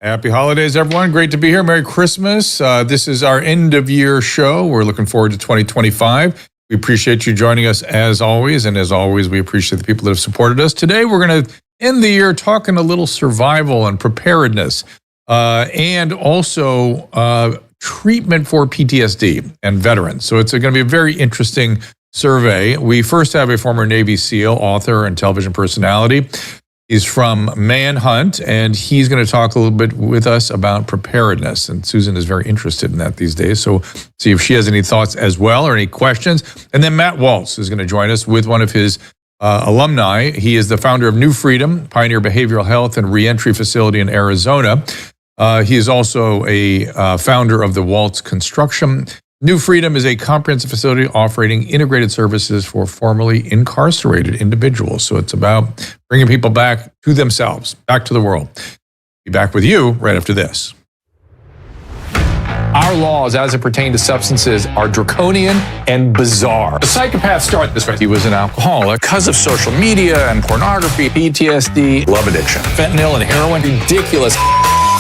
Happy holidays, everyone. Great to be here. Merry Christmas. This is our end of year show. We're looking forward to 2025. We appreciate you joining us as always. And as always, we appreciate the people that have supported us. Today, we're going to end the year talking a little survival and preparedness and also treatment for PTSD and veterans. So it's going to be a very interesting survey. We first have a former Navy SEAL, author, and television personality. He's from Manhunt, and he's going to talk a little bit with us about preparedness. And Susan is very interested in that these days. So see if she has any thoughts as well or any questions. And then Matt Waltz is going to join us with one of his alumni. He is the founder of New Freedom, Pioneer Behavioral Health and Reentry Facility in Arizona. He is also a founder of the Waltz Construction. New Freedom is a comprehensive facility offering integrated services for formerly incarcerated individuals. So it's about bringing people back to themselves, back to the world. Be back with you right after this. Our laws as it pertains to substances are draconian and bizarre. The psychopaths start this way. He was an alcoholic because of social media and pornography, PTSD, love addiction, fentanyl and heroin. Ridiculous.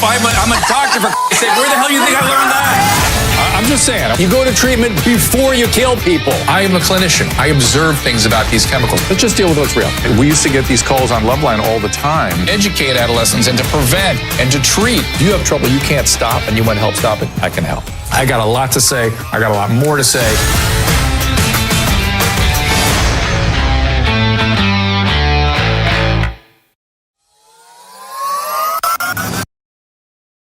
I'm a doctor, for sake. Where the hell do you think I learned that? I'm just saying, you go to treatment before you kill people. I am a clinician. I observe things about these chemicals. Let's just deal with what's real. We used to get these calls on Loveline all the time. Educate adolescents and to prevent and to treat. If you have trouble you can't stop and you want to help stop it, I can help. I got a lot to say. I got a lot more to say.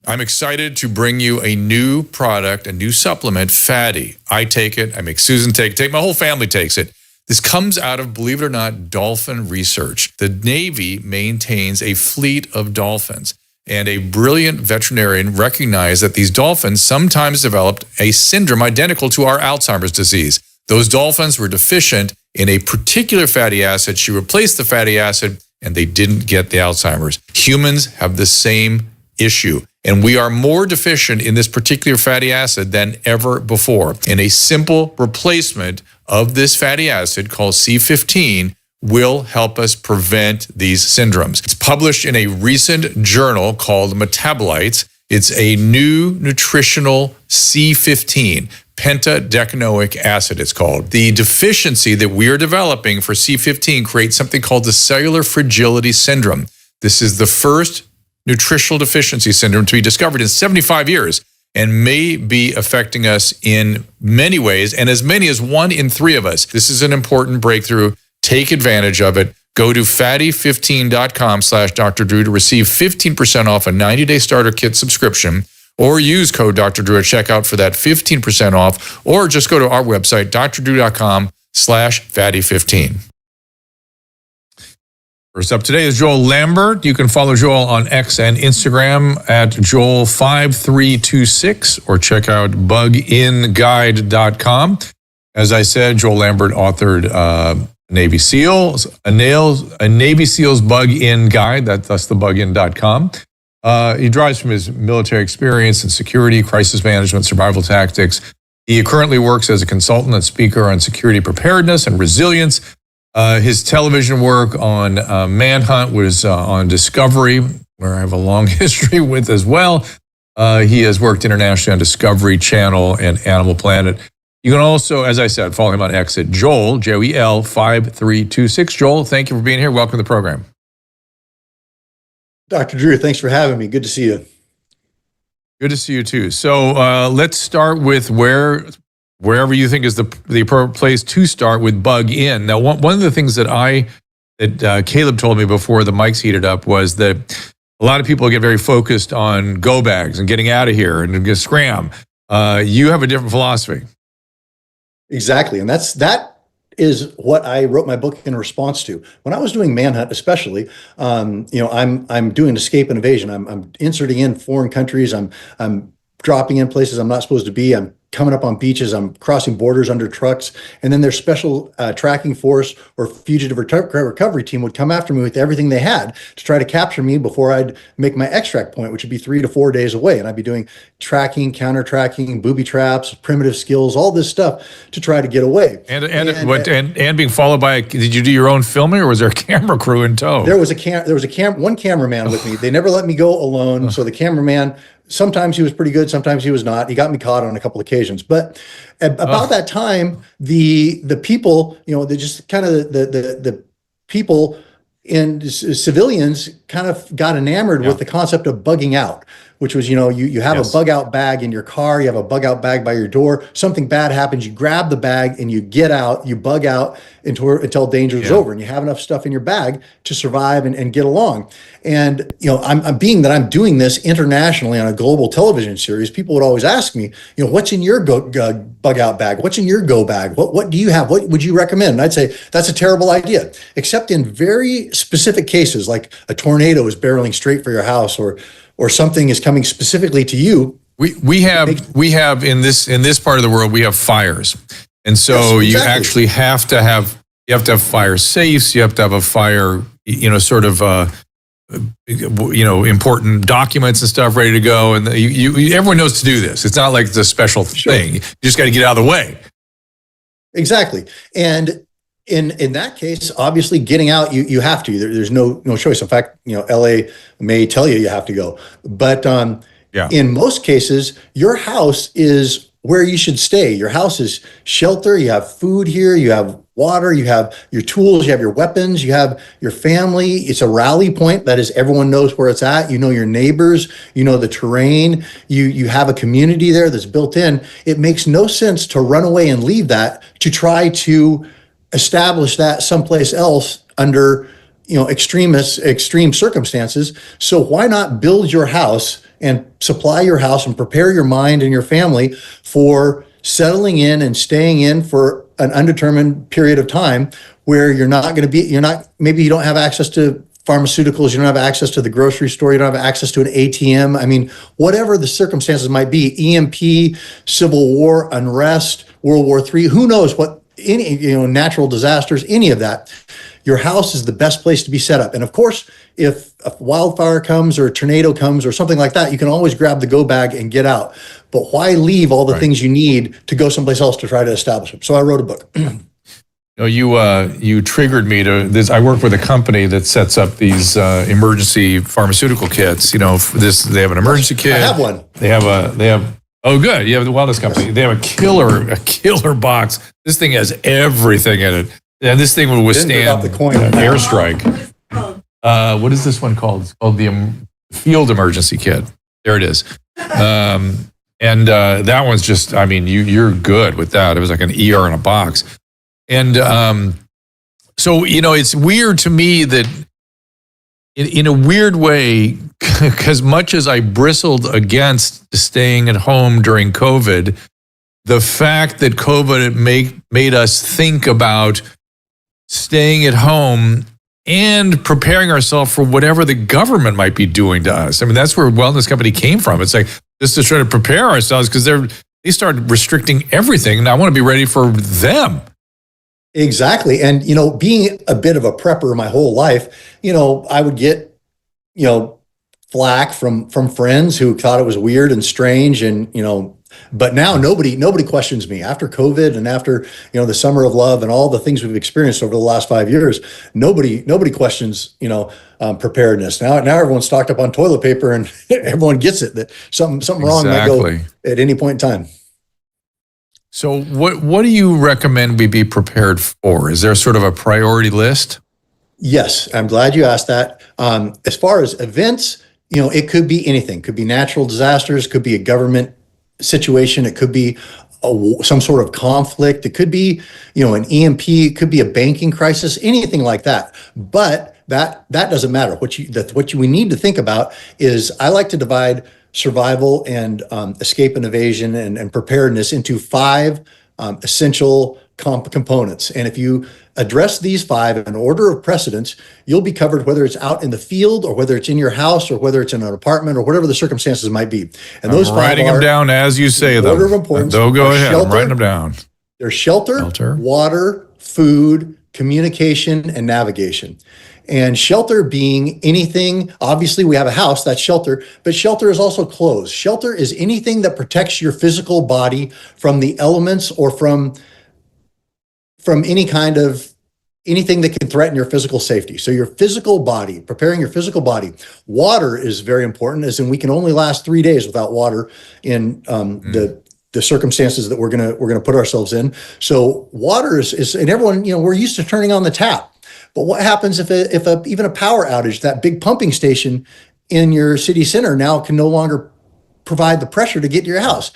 I'm excited to bring you a new product, a new supplement, Fatty. I take it. I make Susan take it. My whole family takes it. This comes out of, believe it or not, dolphin research. The Navy maintains a fleet of dolphins, and a brilliant veterinarian recognized that these dolphins sometimes developed a syndrome identical to our Alzheimer's disease. Those dolphins were deficient in a particular fatty acid. She replaced the fatty acid, and they didn't get the Alzheimer's. Humans have the same issue. And we are more deficient in this particular fatty acid than ever before. And a simple replacement of this fatty acid called C15 will help us prevent these syndromes. It's published in a recent journal called Metabolites. It's a new nutritional C15, pentadecanoic acid it's called. The deficiency that we are developing for C15 creates something called the cellular fragility syndrome. This is the first nutritional deficiency syndrome to be discovered in 75 years and may be affecting us in many ways, and as many as 1 in 3 of us. This is an important breakthrough. Take advantage of it. Go to fatty15.com/Dr. Drew to receive 15% off a 90-day starter kit subscription, or use code Dr. Drew at checkout for that 15% off, or just go to our website, drdrew.com/fatty15. First up today is Joel Lambert. You can follow Joel on X and Instagram at Joel5326 or check out buginguide.com. As I said, Joel Lambert authored Navy SEALs, a Navy SEALs Bug-In Guide. That's the bugin.com. He drives from his military experience in security, crisis management, survival tactics. He currently works as a consultant and speaker on security preparedness and resilience. His television work on Manhunt was on Discovery, where I have a long history with as well. He has worked internationally on Discovery Channel and Animal Planet. You can also, as I said, follow him on X at Joel, Joel 5326. Joel, thank you for being here. Welcome to the program. Dr. Drew, thanks for having me. Good to see you. Good to see you too. So let's start with wherever you think is the appropriate place to start with Bug-In. Now, one of the things that Caleb told me before the mics heated up was that a lot of people get very focused on go bags and getting out of here and just scram. You have a different philosophy. Exactly, and that is what I wrote my book in response to. When I was doing Manhunt, especially, I'm doing escape and evasion. I'm inserting in foreign countries. I'm dropping in places I'm not supposed to be. I'm coming up on beaches. I'm crossing borders under trucks. And then their special tracking force or fugitive recovery team would come after me with everything they had to try to capture me before I'd make my extract point, which would be 3 to 4 days away. And I'd be doing tracking, counter tracking, booby traps, primitive skills, all this stuff to try to get away. And being followed by, did you do your own filming, or was there a camera crew in tow? There was one cameraman with me. They never let me go alone. So the cameraman, sometimes he was pretty good, sometimes he was not. He got me caught on a couple occasions. But about that time, the people, they just kind of the people and civilians kind of got enamored with the concept of bugging out, which was, you have a bug out bag in your car, you have a bug out bag by your door, something bad happens, you grab the bag and you get out, you bug out until danger is over, and you have enough stuff in your bag to survive and get along. And, I'm I'm doing this internationally on a global television series, people would always ask me, what's in your bug out bag? What's in your go bag? What do you have? What would you recommend? And I'd say, that's a terrible idea, except in very specific cases, like a tornado is barreling straight for your house, or something is coming specifically to you. We have in this part of the world, we have fires. And so you actually have to have fire safes, you have to have a fire, important documents and stuff ready to go. And everyone knows to do this. It's not like it's a special thing. You just got to get out of the way. Exactly. And in that case, obviously getting out, you have to. There's no choice. In fact, LA may tell you have to go. But in most cases, your house is where you should stay. Your house is shelter. You have food here. You have water. You have your tools. You have your weapons. You have your family. It's a rally point. That is, everyone knows where it's at. You know your neighbors. You know the terrain. You have a community there that's built in. It makes no sense to run away and leave that to try to establish that someplace else under extreme circumstances. So why not build your house and supply your house and prepare your mind and your family for settling in and staying in for an undetermined period of time, where maybe you don't have access to pharmaceuticals, you don't have access to the grocery store, you don't have access to an ATM. I mean, whatever the circumstances might be, EMP, civil war, unrest, World War III, who knows what, any natural disasters, any of that, your house is the best place to be set up. And of course, if a wildfire comes or a tornado comes or something like that, you can always grab the go bag and get out. But why leave all the things you need to go someplace else to try to establish them? So I wrote a book. You triggered me to this. I work with a company that sets up these emergency pharmaceutical kits. They have an emergency kit. I have one. They have. Oh, good. You have the wellness company. They have a killer box. This thing has everything in it. And this thing will withstand an airstrike. What is this one called? It's called the Field Emergency Kit. There it is. And that one's just, you're good with that. It was like an ER in a box. And so, it's weird to me that in a weird way, because much as I bristled against staying at home during COVID, the fact that COVID made us think about staying at home and preparing ourselves for whatever the government might be doing to us. That's where Wellness Company came from. It's like just to try to prepare ourselves, because they started restricting everything, and I want to be ready for them. Exactly. And, being a bit of a prepper my whole life, I would get, flack from friends who thought it was weird and strange, and, but now nobody questions me after COVID and after, the summer of love and all the things we've experienced over the last 5 years. Nobody questions, preparedness. Now everyone's stocked up on toilet paper, and everyone gets it that something wrong might go at any point in time. So what do you recommend we be prepared for? Is there sort of a priority list? Yes, I'm glad you asked that. As far as events, it could be anything. Could be natural disasters, could be a government situation, it could be some sort of conflict, it could be, an EMP, it could be a banking crisis, anything like that. But that doesn't matter. What we need to think about is, I like to divide survival and escape and evasion and preparedness into 5 essential components. And if you address these 5 in order of precedence, you'll be covered, whether it's out in the field or whether it's in your house or whether it's in an apartment or whatever the circumstances might be. And those 5 writing them down as you say them. Order of importance. Go ahead. I'm writing them down. There's shelter, water, food, communication, and navigation. And shelter being anything, obviously we have a house, that's shelter, but shelter is also clothes. Shelter is anything that protects your physical body from the elements or from any kind of anything that can threaten your physical safety. So your physical body, preparing your physical body. Water is very important, as in we can only last 3 days without water in the circumstances that we're gonna put ourselves in. So water is and everyone, we're used to turning on the tap. But what happens if even a power outage, that big pumping station in your city center now can no longer provide the pressure to get to your house?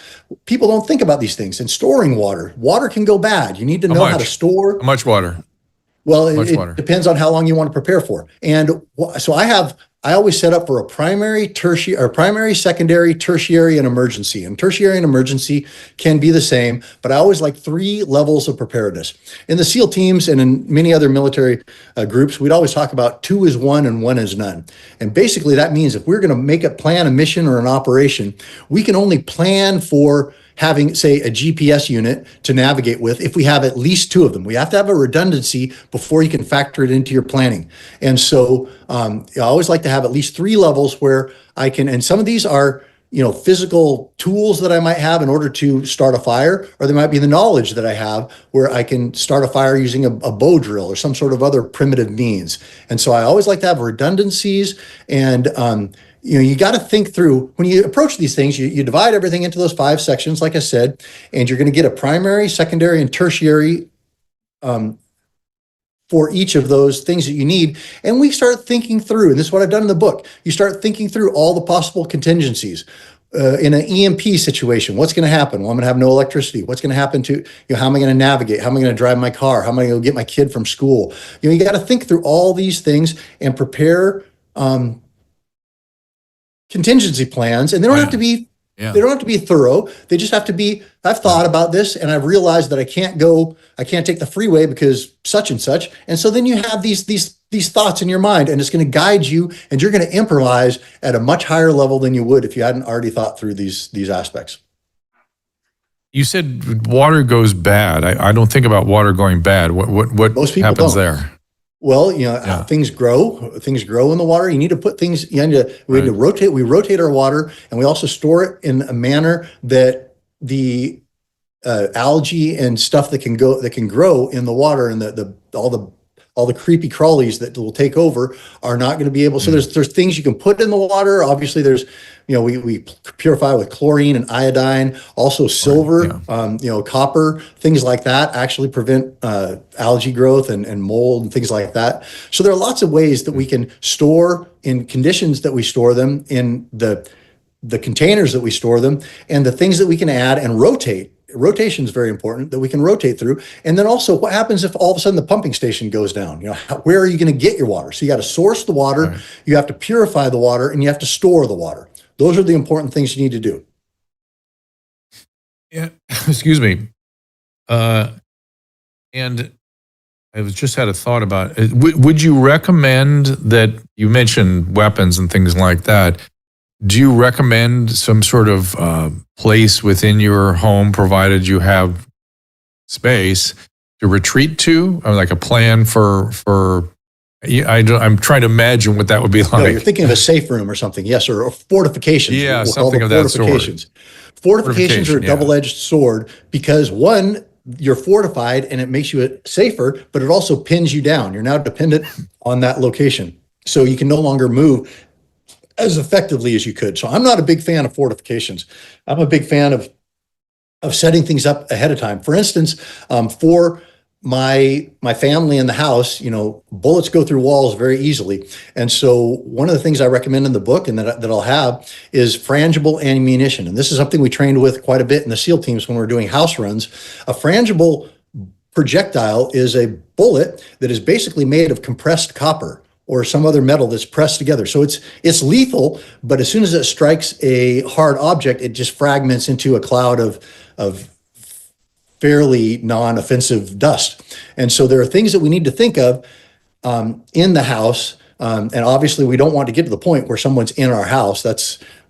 People don't think about these things. And storing water. Water can go bad. You need to know how to store. How much water? Well, it depends on how long you want to prepare for. And so I always set up for a primary, secondary, tertiary, and emergency. And tertiary and emergency can be the same, but I always like 3 levels of preparedness. In the SEAL teams and in many other military groups, we'd always talk about 2 is 1 and 1 is none. And basically that means if we're going to plan a mission or an operation, we can only plan for having, say, a GPS unit to navigate with if we have at least 2 of them. We have to have a redundancy before you can factor it into your planning. And so I always like to have at least 3 levels where I can, and some of these are, physical tools that I might have in order to start a fire, or there might be the knowledge that I have where I can start a fire using a bow drill or some sort of other primitive means. And so I always like to have redundancies and, you got to think through when you approach these things, you divide everything into those 5 sections, like I said, and you're going to get a primary, secondary, and tertiary for each of those things that you need. And we start thinking through, and this is what I've done in the book. You start thinking through all the possible contingencies. In an EMP situation, what's going to happen? Well, I'm going to have no electricity. What's going to happen to, how am I going to navigate? How am I going to drive my car? How am I going to get my kid from school? You got to think through all these things and prepare contingency plans, and they don't have to be they don't have to be thorough. They just have to be, I've thought about this and I've realized that I can't take the freeway because such and such. And so then you have these thoughts in your mind, and it's going to guide you, and you're going to improvise at a much higher level than you would if you hadn't already thought through these aspects. You said water goes bad. I don't think about water going bad. What Most people happens don't. There? Well, things grow in the water. You need to put things, we need to rotate. We rotate our water, and we also store it in a manner that the algae and stuff that can grow in the water, and all the creepy crawlies that will take over are not going to be able. So there's things you can put in the water. Obviously there's, we purify with chlorine and iodine, also silver, copper, things like that actually prevent algae growth and mold and things like that. So there are lots of ways that we can store in conditions that we store them in the containers that we store them, and the things that we can add and rotate. Rotation is very important, that we can rotate through. And then also, what happens if all of a sudden the pumping station goes down? Where are you going to get your water? So you got to source the water, you have to purify the water, and you have to store the water. Those are the important things you need to do. Yeah, excuse me. And I just had a thought about it. Would you recommend that, you mentioned weapons and things like that, do you recommend some sort of place within your home, provided you have space, to retreat to, or like a plan for? I'm trying to imagine what that would be like. No, you're thinking of a safe room or something, yes, or fortifications. Yeah, something of that sort. Fortifications are a double-edged sword, because one, you're fortified and it makes you safer, but it also pins you down. You're now dependent on that location, so you can no longer move as effectively as you could. So I'm not a big fan of fortifications. I'm a big fan of setting things up ahead of time. For instance, for my family in the house, bullets go through walls very easily. And so one of the things I recommend in the book, and that I'll have, is frangible ammunition. And this is something we trained with quite a bit in the SEAL teams when we're doing house runs. A frangible projectile is a bullet that is basically made of compressed copper or some other metal that's pressed together. So it's lethal, but as soon as it strikes a hard object, it just fragments into a cloud of fairly non-offensive dust. And so there are things that we need to think of in the house. And obviously we don't want to get to the point where someone's in our house.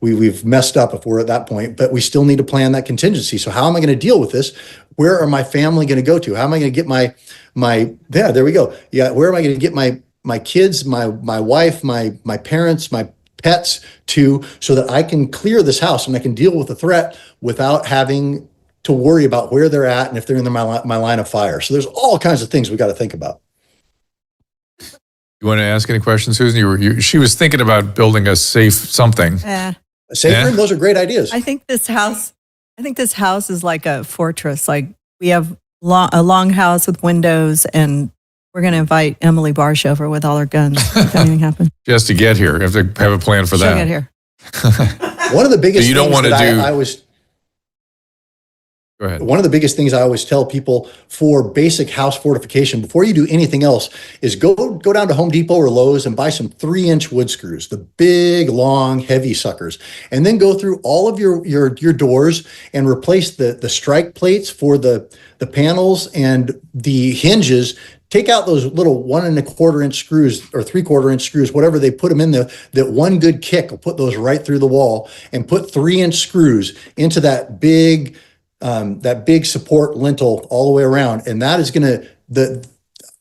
We've messed up if we're at that point, but we still need to plan that contingency. So how am I going to deal with this? Where are my family going to go to? How am I going to get there we go. Yeah. Where am I going to get my kids, my wife, my parents, my pets to, so that I can clear this house and I can deal with the threat without having to worry about where they're at and if they're in my line of fire. So there's all kinds of things we got to think about. You want to ask any questions, Susan? She was thinking about building a safe something. A safe room, those are great ideas. I think this house is like a fortress. Like we have a long house with windows, and we're going to invite Emily Barsh over with all her guns if anything happens. She has to get here. You have to have a plan for that. She'll get here. One of the biggest you don't things want to that do. I was. Go ahead. One of the biggest things I always tell people for basic house fortification, before you do anything else, is go down to Home Depot or Lowe's and buy some 3-inch wood screws, the big, long, heavy suckers, and then go through all of your doors and replace the strike plates for the panels and the hinges. Take out those little 1 1/4 inch screws or 3/4 inch screws, whatever they put them in that one good kick will put those right through the wall, and put 3-inch screws into that big support lintel all the way around. And that is going to,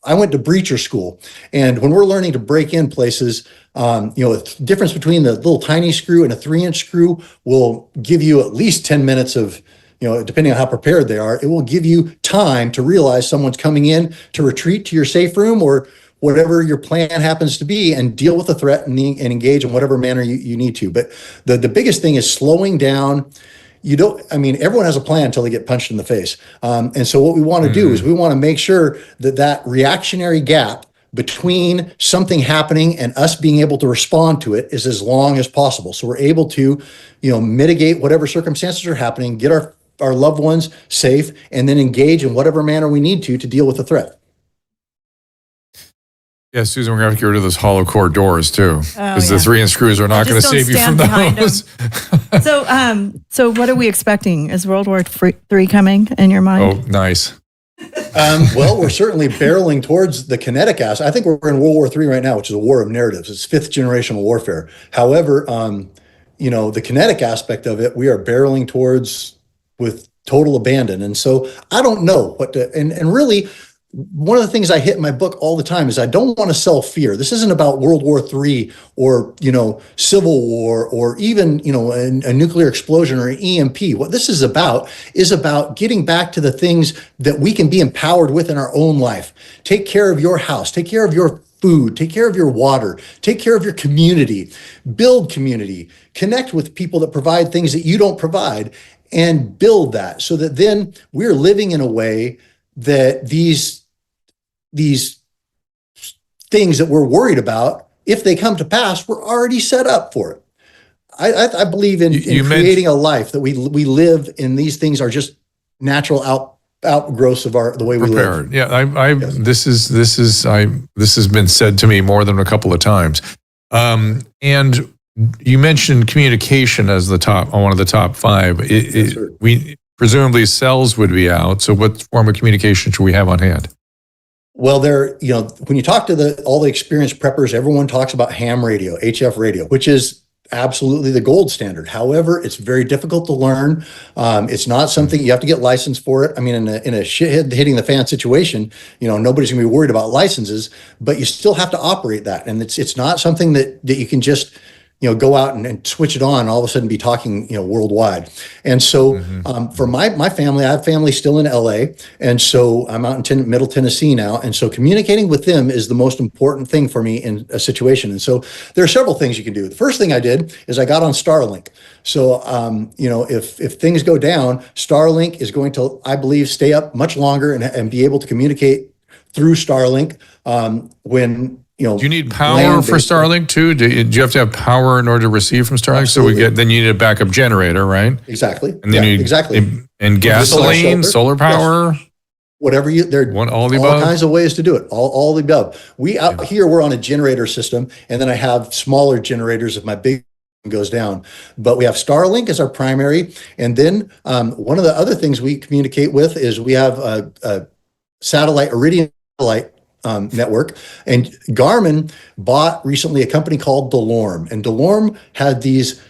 I went to breacher school, and when we're learning to break in places, the difference between the little tiny screw and a 3-inch screw will give you at least 10 minutes of, depending on how prepared they are, it will give you time to realize someone's coming in, to retreat to your safe room or whatever your plan happens to be, and deal with the threat and engage in whatever manner you need to. But the biggest thing is slowing down. Everyone has a plan until they get punched in the face. And so what we want to do is we want to make sure that reactionary gap between something happening and us being able to respond to it is as long as possible. So we're able to, mitigate whatever circumstances are happening, get our loved ones safe, and then engage in whatever manner we need to deal with the threat. Yeah, Susan, we're going to have to get rid of those hollow core doors too, because the 3-inch screws are not going to save you from those. So what are we expecting? Is World War III coming in your mind? Oh, nice. Well, we're certainly barreling towards the kinetic aspect. I think we're in World War III right now, which is a war of narratives. It's 5th generational warfare. However, the kinetic aspect of it, we are barreling towards with total abandon. And so I don't know what to, and really, one of the things I hit in my book all the time is I don't want to sell fear. This isn't about World War III or, Civil War or even, a nuclear explosion or an EMP. What this is about getting back to the things that we can be empowered with in our own life. Take care of your house, take care of your food, take care of your water, take care of your community, build community, connect with people that provide things that you don't provide, and build that so that then we're living in a way that these things that we're worried about, if they come to pass, we're already set up for it. I believe in creating a life that we live in. These things are just natural outgrowths of the way we live. Yeah, Yes. This has been said to me more than a couple of times. And you mentioned communication as one of the top 5. We presumably cells would be out. So what form of communication should we have on hand? Well, when you talk to all the experienced preppers, everyone talks about ham radio, HF radio, which is absolutely the gold standard. However, it's very difficult to learn. It's not something you have to get licensed for it. I mean, in a shit hitting the fan situation, nobody's gonna be worried about licenses, but you still have to operate that. And it's not something that you can just go out and switch it on and all of a sudden be talking, worldwide. And so for my family, I have family still in LA. And so I'm out in Middle Tennessee now. And so communicating with them is the most important thing for me in a situation. And so there are several things you can do. The first thing I did is I got on Starlink. So, if things go down, Starlink is going to, I believe, stay up much longer and be able to communicate through Starlink when, do you need power for Starlink too? Do you have to have power in order to receive from Starlink? Absolutely. So then you need a backup generator, right? Exactly. And then exactly. And gasoline, solar power. Yes. Whatever all kinds of ways to do it. All the above. Here we're on a generator system, and then I have smaller generators of my big goes down. But we have Starlink as our primary. And then one of the other things we communicate with is we have a satellite, Iridium satellite network. And Garmin bought recently a company called DeLorme. And DeLorme had these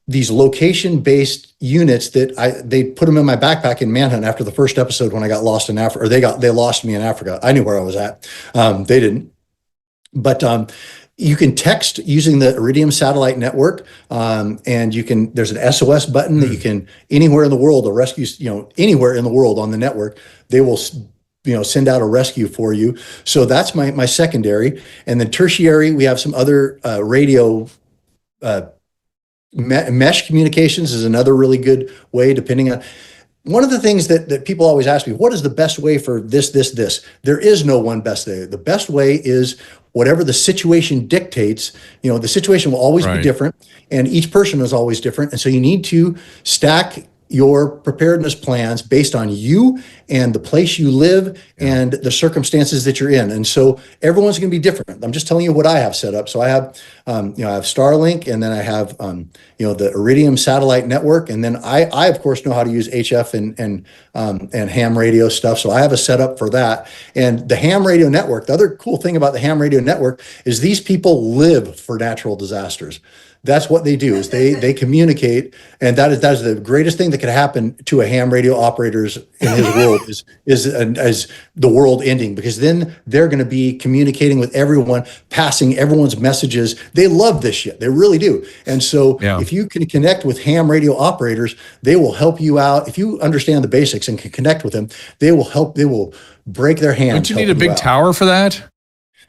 location-based units that they put them in my backpack in Manhunt after the first episode when I got lost in Africa, or they lost me in Africa. I knew where I was at. They didn't. But you can text using the Iridium satellite network, and there's an SOS button that you can, anywhere in the world, a rescue, anywhere in the world on the network, they will, send out a rescue for you. So that's my secondary. And then tertiary, we have some other radio mesh communications is another really good way, depending on. One of the things that people always ask me, what is the best way for this? There is no one best way. The best way is whatever the situation dictates. The situation will always be different, and each person is always different. And so you need to stack your preparedness plans based on you and the place you live and the circumstances that you're in. And so everyone's going to be different. I'm just telling you what I have set up. So I have, I have Starlink, and then I have, the Iridium satellite network. And then I of course know how to use HF and ham radio stuff. So I have a setup for that. And the ham radio network, the other cool thing about the ham radio network is these people live for natural disasters. That's what they do, is they communicate, and that is the greatest thing that could happen to a ham radio operators in his world is the world ending, because then they're going to be communicating with everyone, passing everyone's messages. They love this shit, they really do. And so if you can connect with ham radio operators, they will help you out. If you understand the basics and can connect with them, they will break their hands. Don't you need a big tower for that?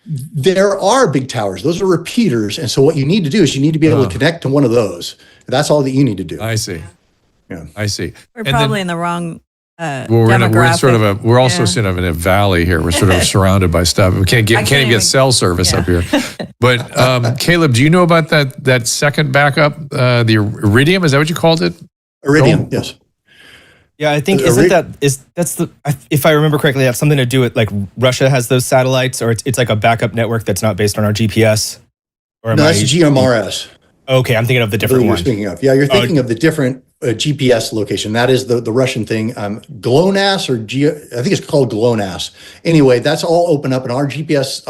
There are big towers. Those are repeaters. And so what you need to do is you need to be able to connect to one of those. That's all that you need to do. I see. Yeah. I see. We're probably in the wrong we're demographic. we're also sort of in a valley here. We're sort of surrounded by stuff. We can't even get cell service up here. But Caleb, do you know about that second backup, the Iridium? Is that what you called it? Iridium, yes. Yeah, I think if I remember correctly, that's something to do with, like, Russia has those satellites, or it's like a backup network that's not based on our GPS. Or no, that's GMRS. Okay, I'm thinking of the different one. You're speaking of. Yeah, you're thinking of the different GPS location. That is the Russian thing. GLONASS I think it's called GLONASS. Anyway, that's all open up, and our GPS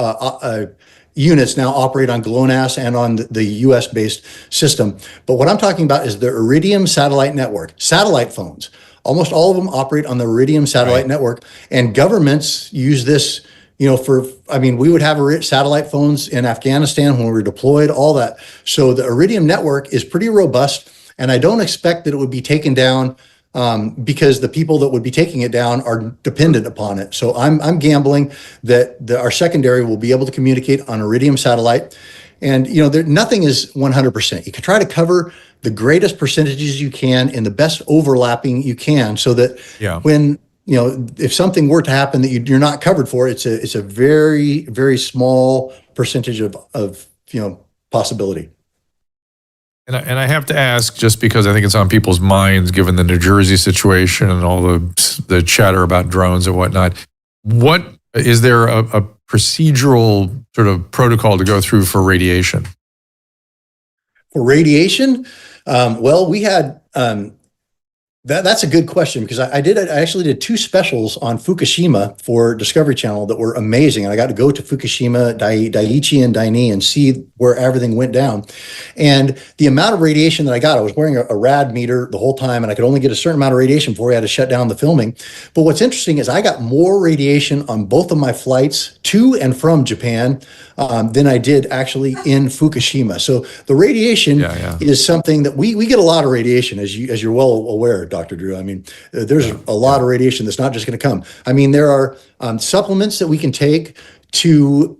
units now operate on GLONASS and on the US-based system. But what I'm talking about is the Iridium satellite network. Satellite phones. Almost all of them operate on the Iridium satellite network, and governments use this, we would have satellite phones in Afghanistan when we were deployed, all that. So the Iridium network is pretty robust, and I don't expect that it would be taken down because the people that would be taking it down are dependent upon it. So I'm gambling that our secondary will be able to communicate on Iridium satellite. And, nothing is 100%. You can try to cover the greatest percentages you can in the best overlapping you can, so that when, if something were to happen that you're not covered for, it's a very, very small percentage of possibility. And I have to ask, just because I think it's on people's minds, given the New Jersey situation and all the chatter about drones and whatnot, what is there a procedural sort of protocol to go through for radiation? For radiation, we had that's a good question, because I actually did 2 specials on Fukushima for Discovery Channel that were amazing, and I got to go to Fukushima, Daiichi, and Daini and see where everything went down. And the amount of radiation that I got, I was wearing a rad meter the whole time, and I could only get a certain amount of radiation before we had to shut down the filming. But what's interesting is I got more radiation on both of my flights to and from Japan than I did actually in Fukushima. So the radiation is something that we get a lot of radiation, as you're well aware, Dr. Drew. I mean, there's a lot of radiation that's not just going to come. I mean, there are supplements that we can take to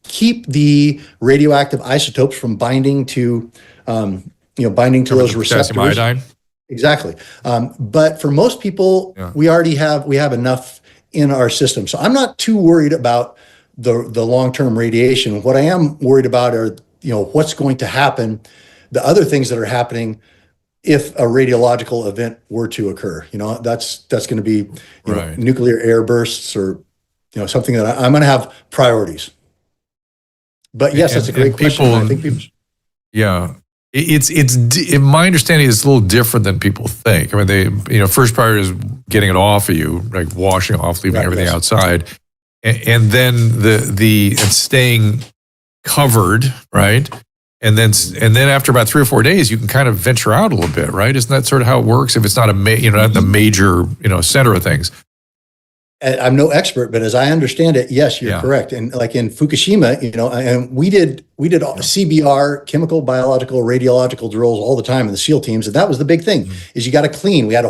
keep the radioactive isotopes from binding to those receptors. Potassium iodine. Exactly. But for most people, we have enough in our system. So I'm not too worried about the long-term radiation. What I am worried about are, what's going to happen, the other things that are happening if a radiological event were to occur. That's going to be nuclear air bursts, or something that I'm going to have priorities. But yes, that's a great question. I think people. Yeah. my understanding is a little different than people think. I mean, first priority is getting it off of you, like washing off, leaving everything outside, and then the staying covered, right? And then after about 3 or 4 days, you can kind of venture out a little bit, right? Isn't that sort of how it works? If it's not not the major, center of things. I'm no expert, but as I understand it, yes, you're correct. And like in Fukushima, and we did CBR, chemical, biological, radiological drills all the time in the SEAL teams, and that was the big thing: is you got to clean. We had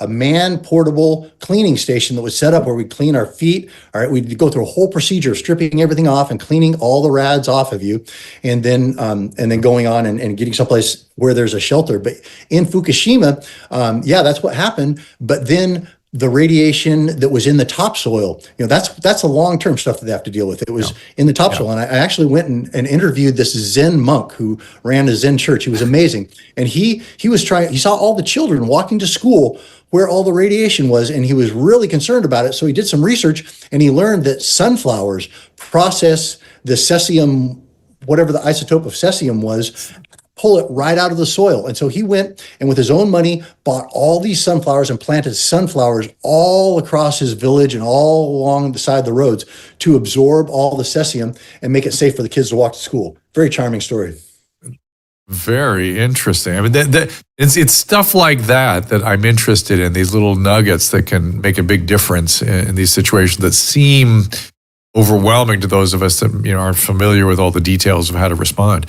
a man portable cleaning station that was set up where we'd clean our feet. All right, we'd go through a whole procedure of stripping everything off and cleaning all the rads off of you, and then going on and getting someplace where there's a shelter. But in Fukushima, that's what happened. But then the radiation that was in the topsoil, that's the long-term stuff that they have to deal with. It was in the topsoil. And I actually went and interviewed this Zen monk who ran a Zen church. He was amazing. And he saw all the children walking to school where all the radiation was, and he was really concerned about it. So he did some research, and he learned that sunflowers process the cesium, whatever the isotope of cesium was, pull it right out of the soil. And so he went and with his own money bought all these sunflowers and planted sunflowers all across his village and all along the side of the roads to absorb all the cesium and make it safe for the kids to walk to school. Very charming story. Very interesting. I mean, it's stuff like that I'm interested in, these little nuggets that can make a big difference in these situations that seem overwhelming to those of us that aren't familiar with all the details of how to respond.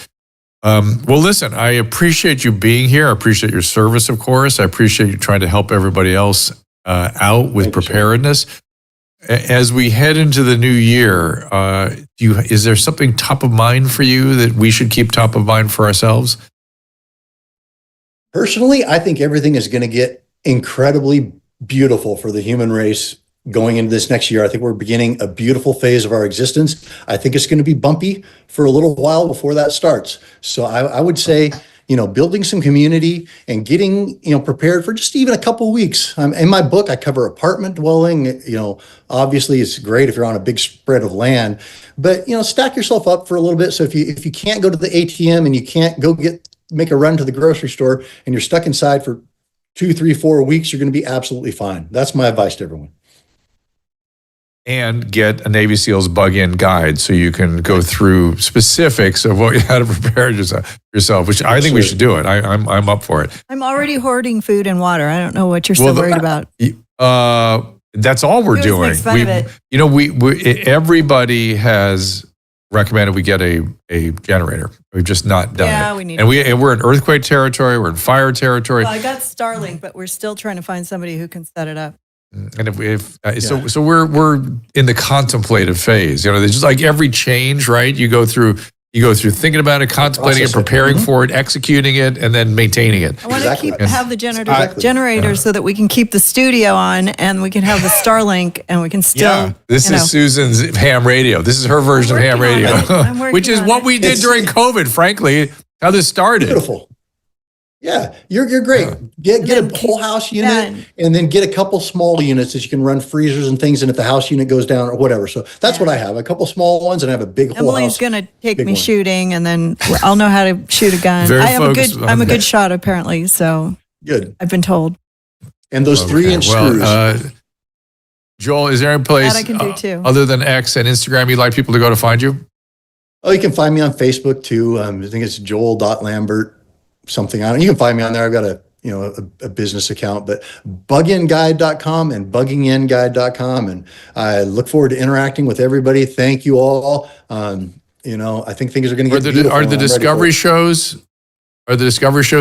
Well, listen, I appreciate you being here. I appreciate your service, of course. I appreciate you trying to help everybody else out with preparedness. As we head into the new year, is there something top of mind for you that we should keep top of mind for ourselves? Personally, I think everything is going to get incredibly beautiful for the human race going into this next year. I think we're beginning a beautiful phase of our existence. I think it's going to be bumpy for a little while before that starts. So I would say, building some community and getting, prepared for just even a couple of weeks. In my book, I cover apartment dwelling. Obviously it's great if you're on a big spread of land, but, stack yourself up for a little bit. So if you can't go to the ATM and you can't go make a run to the grocery store and you're stuck inside for 2, 3, 4 weeks, you're going to be absolutely fine. That's my advice to everyone. And get a Navy SEALs bug-in guide so you can go through specifics of how to prepare yourself, which I think we should do it. I'm up for it. I'm already hoarding food and water. I don't know what you're so worried about. That's all we're doing. Everybody has recommended we get a generator. We've just not done it. Yeah, we need. And we're in earthquake territory. We're in fire territory. Well, I got Starlink, but we're still trying to find somebody who can set it up. And so we're in the contemplative phase. There's just like every change, right? You go through thinking about it, contemplating it, preparing for it, executing it, and then maintaining it. I want to have the generator so that we can keep the studio on, and we can have the Starlink, and we can still. Yeah. This is Susan's ham radio. This is her version of ham radio, which is what we did during COVID. Frankly, how this started. Beautiful. Yeah, you're great. Get a whole house unit and then get a couple small units that you can run freezers and things in if the house unit goes down or whatever. So that's what I have. A couple small ones and I have a big whole house. Emily's going to take me shooting and then I'll know how to shoot a gun. I'm a good shot apparently, so good. I've been told. And those 3-inch screws. Joel, is there any place that I can do too. Other than X and Instagram you'd like people to go to find you? Oh, you can find me on Facebook too. I think it's joel.lambert. Something on it. You can find me on there. I've got a business account, but buginguide.com and bugginginguide.com. And I look forward to interacting with everybody. Thank you all. I think things are going to get beautiful. Are the Discovery shows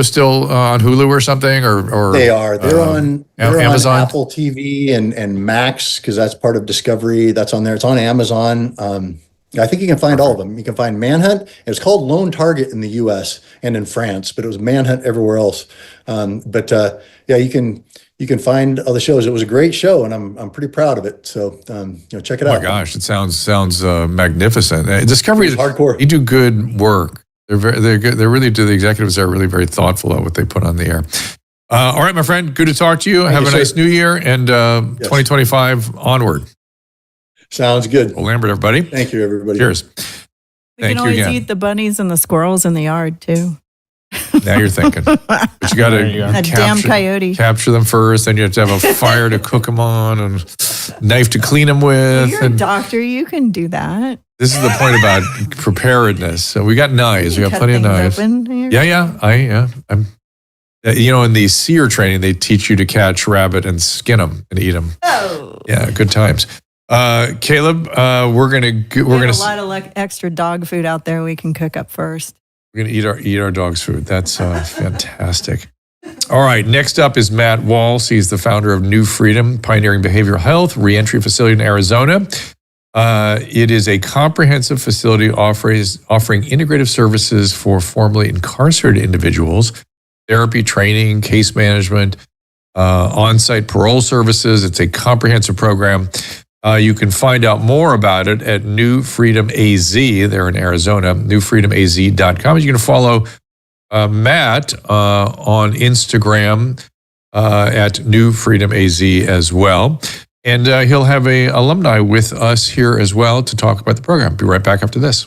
still on Hulu or something? Or they are. They're on Amazon, Apple TV and Max, because that's part of Discovery. That's on there. It's on Amazon. I think you can find all of them. You can find Manhunt. It was called Lone Target in the U.S. and in France, but it was Manhunt everywhere else. You can find other shows. It was a great show, and I'm pretty proud of it. So check it out. Oh my gosh, it sounds magnificent. Discovery is hardcore. They do good work. They're good. They really do. The executives are really very thoughtful about what they put on the air. All right, my friend. Good to talk to you. Have a nice new year and 2025 onward. Sounds good. Well, Lambert, everybody. Thank you, everybody. Cheers. We can always eat the bunnies and the squirrels in the yard too. Now you're thinking. But you got to damn coyote. Capture them first, then you have to have a fire to cook them on and knife to clean them with. You're a doctor. You can do that. This is the point about preparedness. So we got knives. We got plenty of knives. I'm. In the seer training, they teach you to catch rabbit and skin them and eat them. Oh. Yeah, good times. Caleb, we're gonna a lot of extra dog food out there we can cook up first. We're gonna eat our dog's food. That's fantastic. All right, next up is Matt Walsh. He's the founder of New Freedom, pioneering behavioral health reentry facility in Arizona. It is a comprehensive facility offering integrative services for formerly incarcerated individuals, therapy, training, case management, on-site parole services. It's a comprehensive program. You can find out more about it at New Freedom AZ. They're in Arizona, newfreedomaz.com. You can follow Matt on Instagram at New Freedom AZ as well. And he'll have an alumni with us here as well to talk about the program. Be right back after this.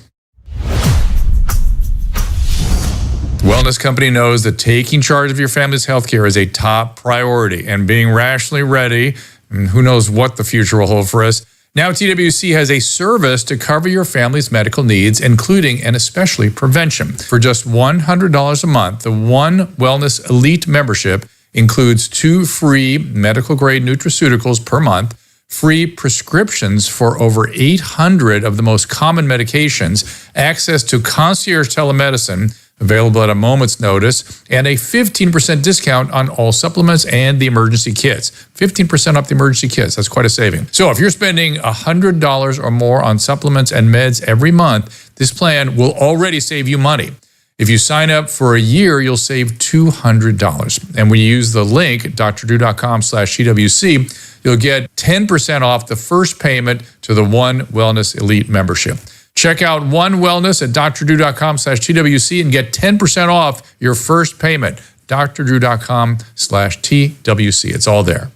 Wellness Company knows that taking charge of your family's healthcare is a top priority, and being rationally ready, and who knows what the future will hold for us. Now TWC has a service to cover your family's medical needs, including and especially prevention. For just $100 a month, the One Wellness Elite membership includes 2 free medical-grade nutraceuticals per month, free prescriptions for over 800 of the most common medications, access to concierge telemedicine, available at a moment's notice, and a 15% discount on all supplements and the emergency kits. 15% off the emergency kits. That's quite a saving. So if you're spending $100 or more on supplements and meds every month, this plan will already save you money. If you sign up for a year, you'll save $200. And when you use the link, drdrew.com/CWC, you'll get 10% off the first payment to the One Wellness Elite membership. Check out One Wellness at drdrew.com/TWC and get 10% off your first payment. drdrew.com/TWC. It's all there.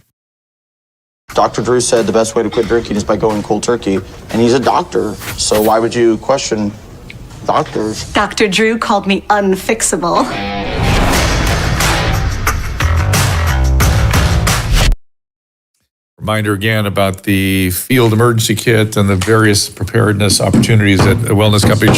Dr. Drew said the best way to quit drinking is by going cold turkey, and he's a doctor, so why would you question doctors? Dr. Drew called me unfixable. Reminder again about the field emergency kit and the various preparedness opportunities that a wellness company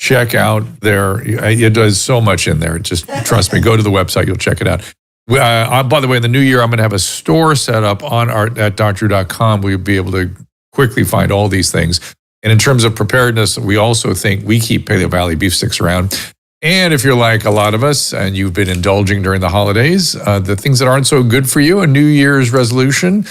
check out there. It does so much in there. Just trust me, go to the website, you'll check it out. By the way, in the new year, I'm going to have a store set up at drdrew.com. We'll be able to quickly find all these things. And in terms of preparedness, we also think we keep Paleo Valley beef sticks around. And if you're like a lot of us and you've been indulging during the holidays, the things that aren't so good for you, a New Year's resolution,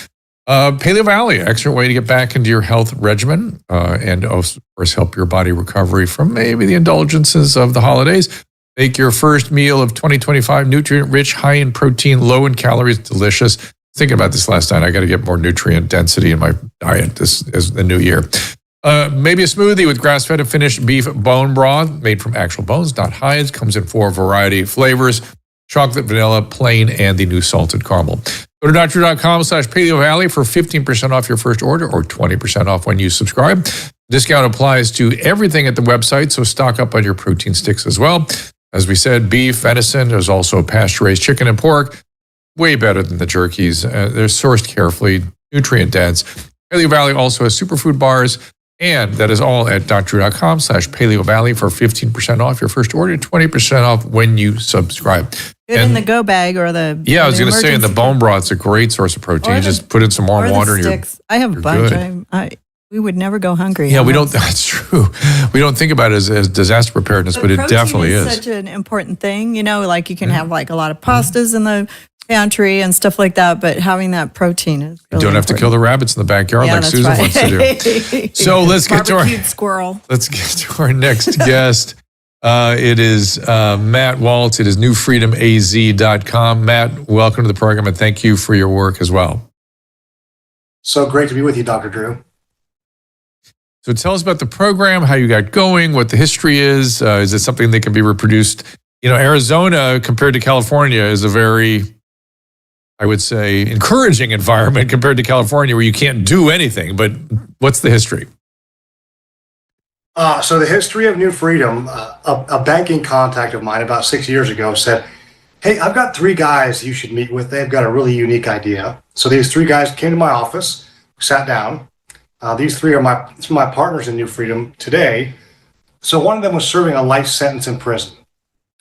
Paleo Valley, excellent way to get back into your health regimen and of course help your body recovery from maybe the indulgences of the holidays. Make your first meal of 2025 nutrient-rich, high in protein, low in calories, delicious. Thinking about this last night, I got to get more nutrient density in my diet this is the new year. Maybe a smoothie with grass-fed and finished beef bone broth made from actual bones, not hides. Comes in 4 variety flavors: chocolate, vanilla, plain, and the new salted caramel. Go to drdrew.com/Paleo Valley for 15% off your first order or 20% off when you subscribe. Discount applies to everything at the website, so stock up on your protein sticks as well. As we said, beef, venison, there's also pasture-raised chicken and pork. Way better than the jerkies. They're sourced carefully, nutrient dense. Paleo Valley also has superfood bars. And that is all at drdrew.com/Paleo Valley for 15% off your first order, 20% off when you subscribe. Good in the go bag or the... Yeah, I was going to say in the bone broth, it's a great source of protein. You just put in some more water and you're I have a bunch. We would never go hungry. Yeah, we don't. That's true. We don't think about it as disaster preparedness, but it definitely is. Such an important thing. You know, like you can have like a lot of pastas in the pantry and stuff like that, but having that protein is really don't have to kill the rabbits in the backyard like Susan wants to do. So let's get to our next guest. It is Matt Walsh. It is newfreedomaz.com. Matt, welcome to the program and thank you for your work as well. So great to be with you, Dr. Drew. So tell us about the program, how you got going, what the history is. Is it something that can be reproduced? You know, Arizona compared to California is a very, I would say, encouraging environment compared to California where you can't do anything. But what's the history? So the history of New Freedom, a banking contact of mine about 6 years ago said, hey, I've got 3 guys you should meet with. They've got a really unique idea. So these 3 guys came to my office, sat down. These 3 are some of my partners in New Freedom today. So one of them was serving a life sentence in prison.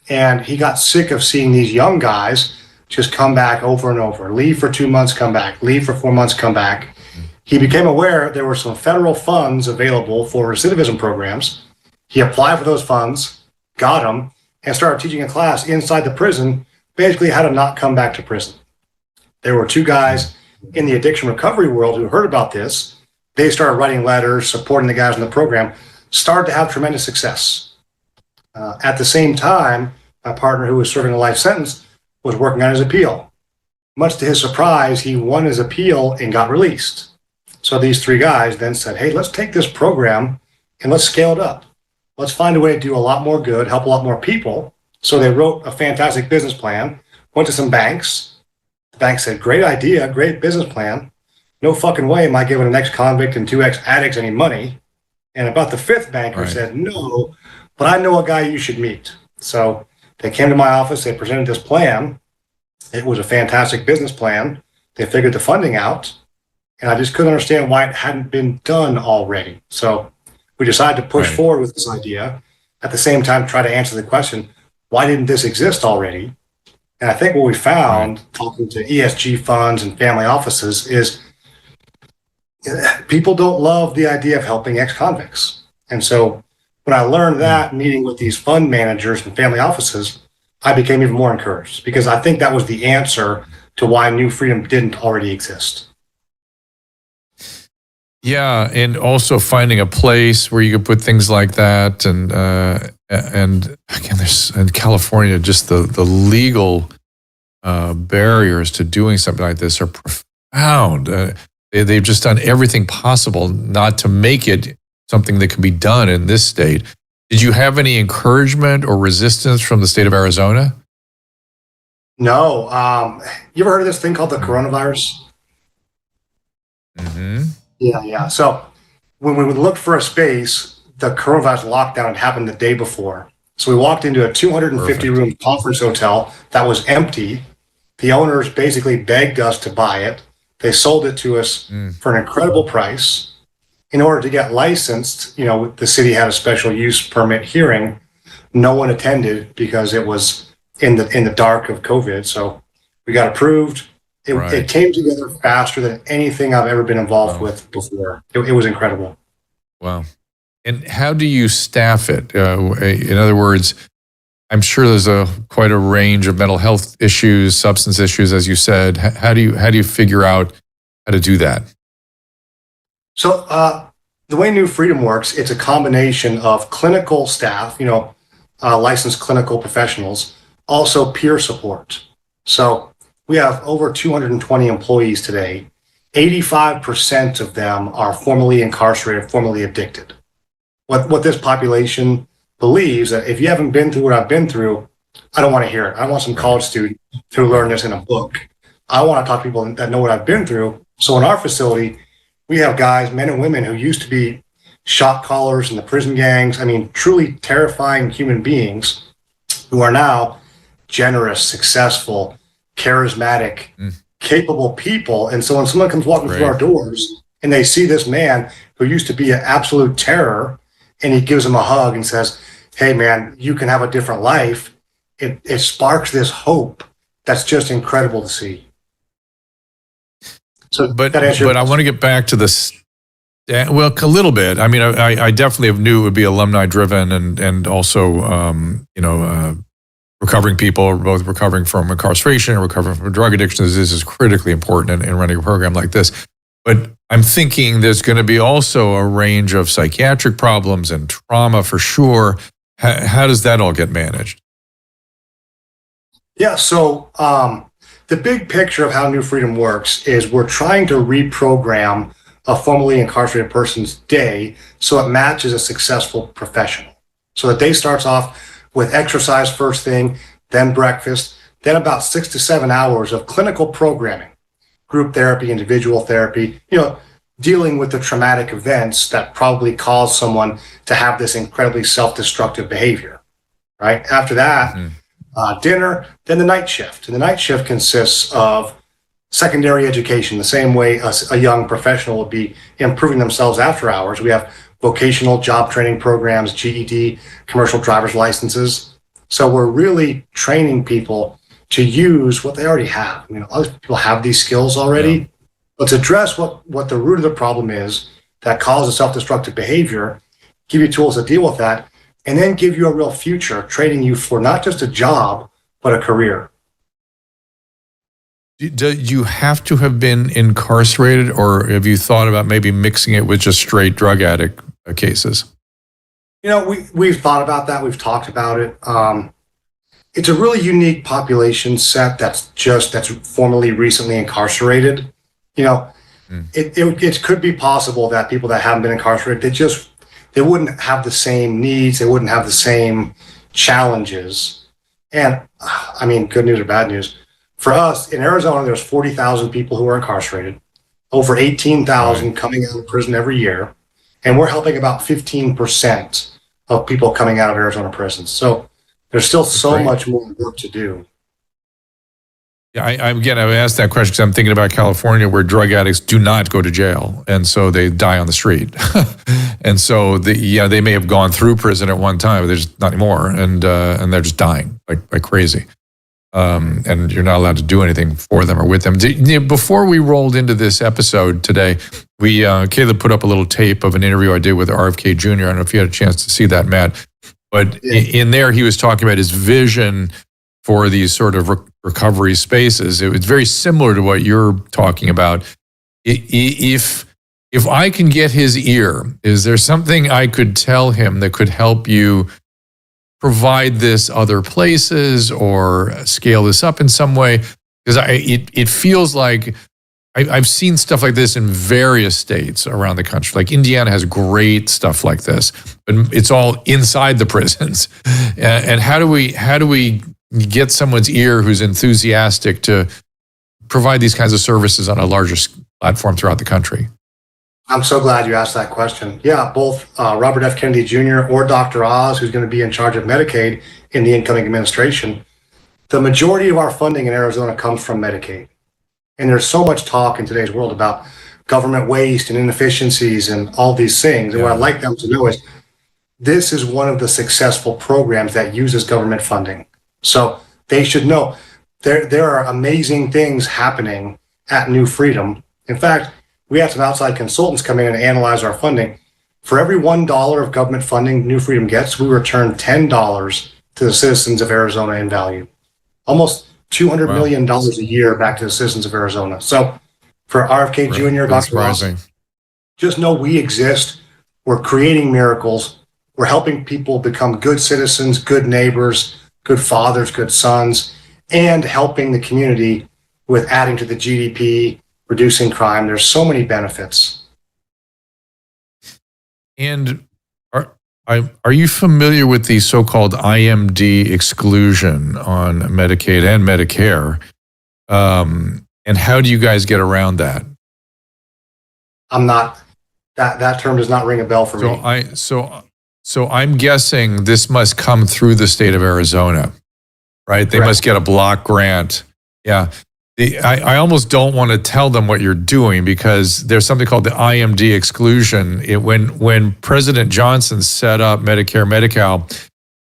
And he got sick of seeing these young guys just come back over and over, leave for 2 months, come back, leave for 4 months, come back. He became aware there were some federal funds available for recidivism programs. He applied for those funds, got them, and started teaching a class inside the prison, basically how to not come back to prison. There were 2 guys in the addiction recovery world who heard about this. They started writing letters, supporting the guys in the program, started to have tremendous success. At the same time, my partner who was serving a life sentence was working on his appeal. Much to his surprise, he won his appeal and got released. So these 3 guys then said, hey, let's take this program and let's scale it up. Let's find a way to do a lot more good, help a lot more people. So they wrote a fantastic business plan, went to some banks. The bank said, great idea, great business plan. No fucking way am I giving an ex-convict and 2 ex-addicts any money. And about the 5th banker said, no, but I know a guy you should meet. So they came to my office, they presented this plan. It was a fantastic business plan. They figured the funding out. And I just couldn't understand why it hadn't been done already. So we decided to push forward with this idea. At the same time, try to answer the question, why didn't this exist already? And I think what we found, talking to ESG funds and family offices, is people don't love the idea of helping ex-convicts. And so when I learned that, meeting with these fund managers and family offices, I became even more encouraged, because I think that was the answer to why New Freedom didn't already exist. Yeah, and also finding a place where you could put things like that, and again, there's in California just the legal barriers to doing something like this are profound. They've just done everything possible not to make it something that can be done in this state. Did you have any encouragement or resistance from the state of Arizona? No. You ever heard of this thing called the coronavirus? Mm-hmm. Yeah. So when we looked for a space, the coronavirus lockdown had happened the day before. So we walked into a 250-room conference hotel that was empty. The owners basically begged us to buy it. They sold it to us for an incredible price. In order to get licensed, the city had a special use permit hearing. No one attended because it was in the dark of COVID. So we got approved. It came together faster than anything I've ever been involved with before. It was incredible. Wow. And how do you staff it? In other words, I'm sure there's quite a range of mental health issues, substance issues, as you said. How do you figure out how to do that? So the way New Freedom works, it's a combination of clinical staff, licensed clinical professionals, also peer support. So we have over 220 employees today. 85% of them are formerly incarcerated, formerly addicted. What this population believes, that if you haven't been through what I've been through, I don't want to hear it. I don't want some college student to learn this in a book. I want to talk to people that know what I've been through. So in our facility, we have guys, men and women, who used to be shot callers in the prison gangs. I mean, truly terrifying human beings who are now generous, successful, charismatic, capable people. And so when someone comes walking through our doors and they see this man who used to be an absolute terror, and he gives them a hug and says, hey man, you can have a different life, it sparks this hope that's just incredible to see. So but I want to get back to this. Well, a little bit. I mean, I definitely knew it would be alumni driven, and also recovering people, both recovering from incarceration and recovering from drug addiction. This is critically important in running a program like this. But I'm thinking there's going to be also a range of psychiatric problems and trauma for sure. How does that all get managed? Yeah, so the big picture of how New Freedom works is we're trying to reprogram a formerly incarcerated person's day so it matches a successful professional. So the day starts off with exercise first thing, then breakfast, then about 6 to 7 hours of clinical programming, group therapy, individual therapy, dealing with the traumatic events that probably caused someone to have this incredibly self-destructive behavior, right? After that, dinner, then the night shift. And the night shift consists of secondary education, the same way a young professional would be improving themselves after hours. We have vocational job training programs, GED, commercial driver's licenses. So we're really training people to use what they already have. I mean, other people have these skills already. Yeah. Let's address what the root of the problem is that causes self-destructive behavior, give you tools to deal with that, and then give you a real future, training you for not just a job, but a career. Do you have to have been incarcerated, or have you thought about maybe mixing it with just straight drug addict cases? You know, we've thought about that. We've talked about it. It's a really unique population set that's formally recently incarcerated. You know, it could be possible that people that haven't been incarcerated, they wouldn't have the same needs, they wouldn't have the same challenges. And I mean, good news or bad news. For us, in Arizona, there's 40,000 people who are incarcerated, over 18,000 coming out of prison every year, and we're helping about 15% of people coming out of Arizona prisons. So there's still so much more work to do. Yeah, I asked that question because I'm thinking about California, where drug addicts do not go to jail, and so they die on the street. And so they may have gone through prison at one time, but they're just not anymore, and they're just dying like crazy. And you're not allowed to do anything for them or with them. Before we rolled into this episode today, Caleb put up a little tape of an interview I did with RFK Jr. I don't know if you had a chance to see that, Matt, but in there he was talking about his vision for these sort of recovery spaces. It was very similar to what you're talking about. If I can get his ear, is there something I could tell him that could help you provide this other places or scale this up in some way? Because it feels like I've seen stuff like this in various states around the country. Like Indiana has great stuff like this, but it's all inside the prisons. And how do we get someone's ear who's enthusiastic to provide these kinds of services on a larger platform throughout the country? I'm so glad you asked that question. Yeah, both Robert F. Kennedy Jr. or Dr. Oz, who's going to be in charge of Medicaid in the incoming administration, the majority of our funding in Arizona comes from Medicaid. And there's so much talk in today's world about government waste and inefficiencies and all these things. And what I'd like them to know is this is one of the successful programs that uses government funding. So they should know there are amazing things happening at New Freedom. In fact, we had some outside consultants come in and analyze our funding. For every $1 of government funding New Freedom gets, we return $10 to the citizens of Arizona in value. Almost $200 million a year back to the citizens of Arizona. So for RFK Jr., Dr. Ross, just know we exist. We're creating miracles. We're helping people become good citizens, good neighbors, good fathers, good sons, and helping the community with adding to the GDP, reducing crime. There's so many benefits. And are you familiar with the so-called IMD exclusion on Medicaid and Medicare? And how do you guys get around that? I'm not. That term does not ring a bell for me. So I'm guessing this must come through the state of Arizona, right? They must get a block grant. Yeah. I almost don't want to tell them what you're doing, because there's something called the IMD exclusion. When President Johnson set up Medicare, Medi-Cal,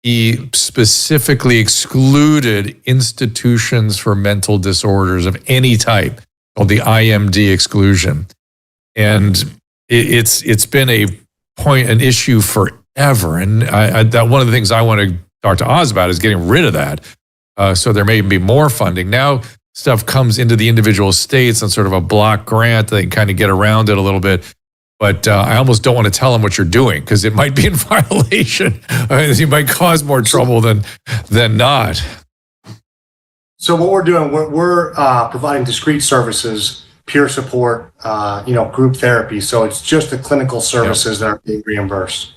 he specifically excluded institutions for mental disorders of any type, called the IMD exclusion. And it's been an issue forever. And that one of the things I want to talk to Oz about is getting rid of that. So there may be more funding. Now stuff comes into the individual states on sort of a block grant. They can kind of get around it a little bit. But I almost don't want to tell them what you're doing, because it might be in violation. You might cause more trouble than not. So what we're doing, we're providing discrete services, peer support, group therapy. So it's just the clinical services that are being reimbursed.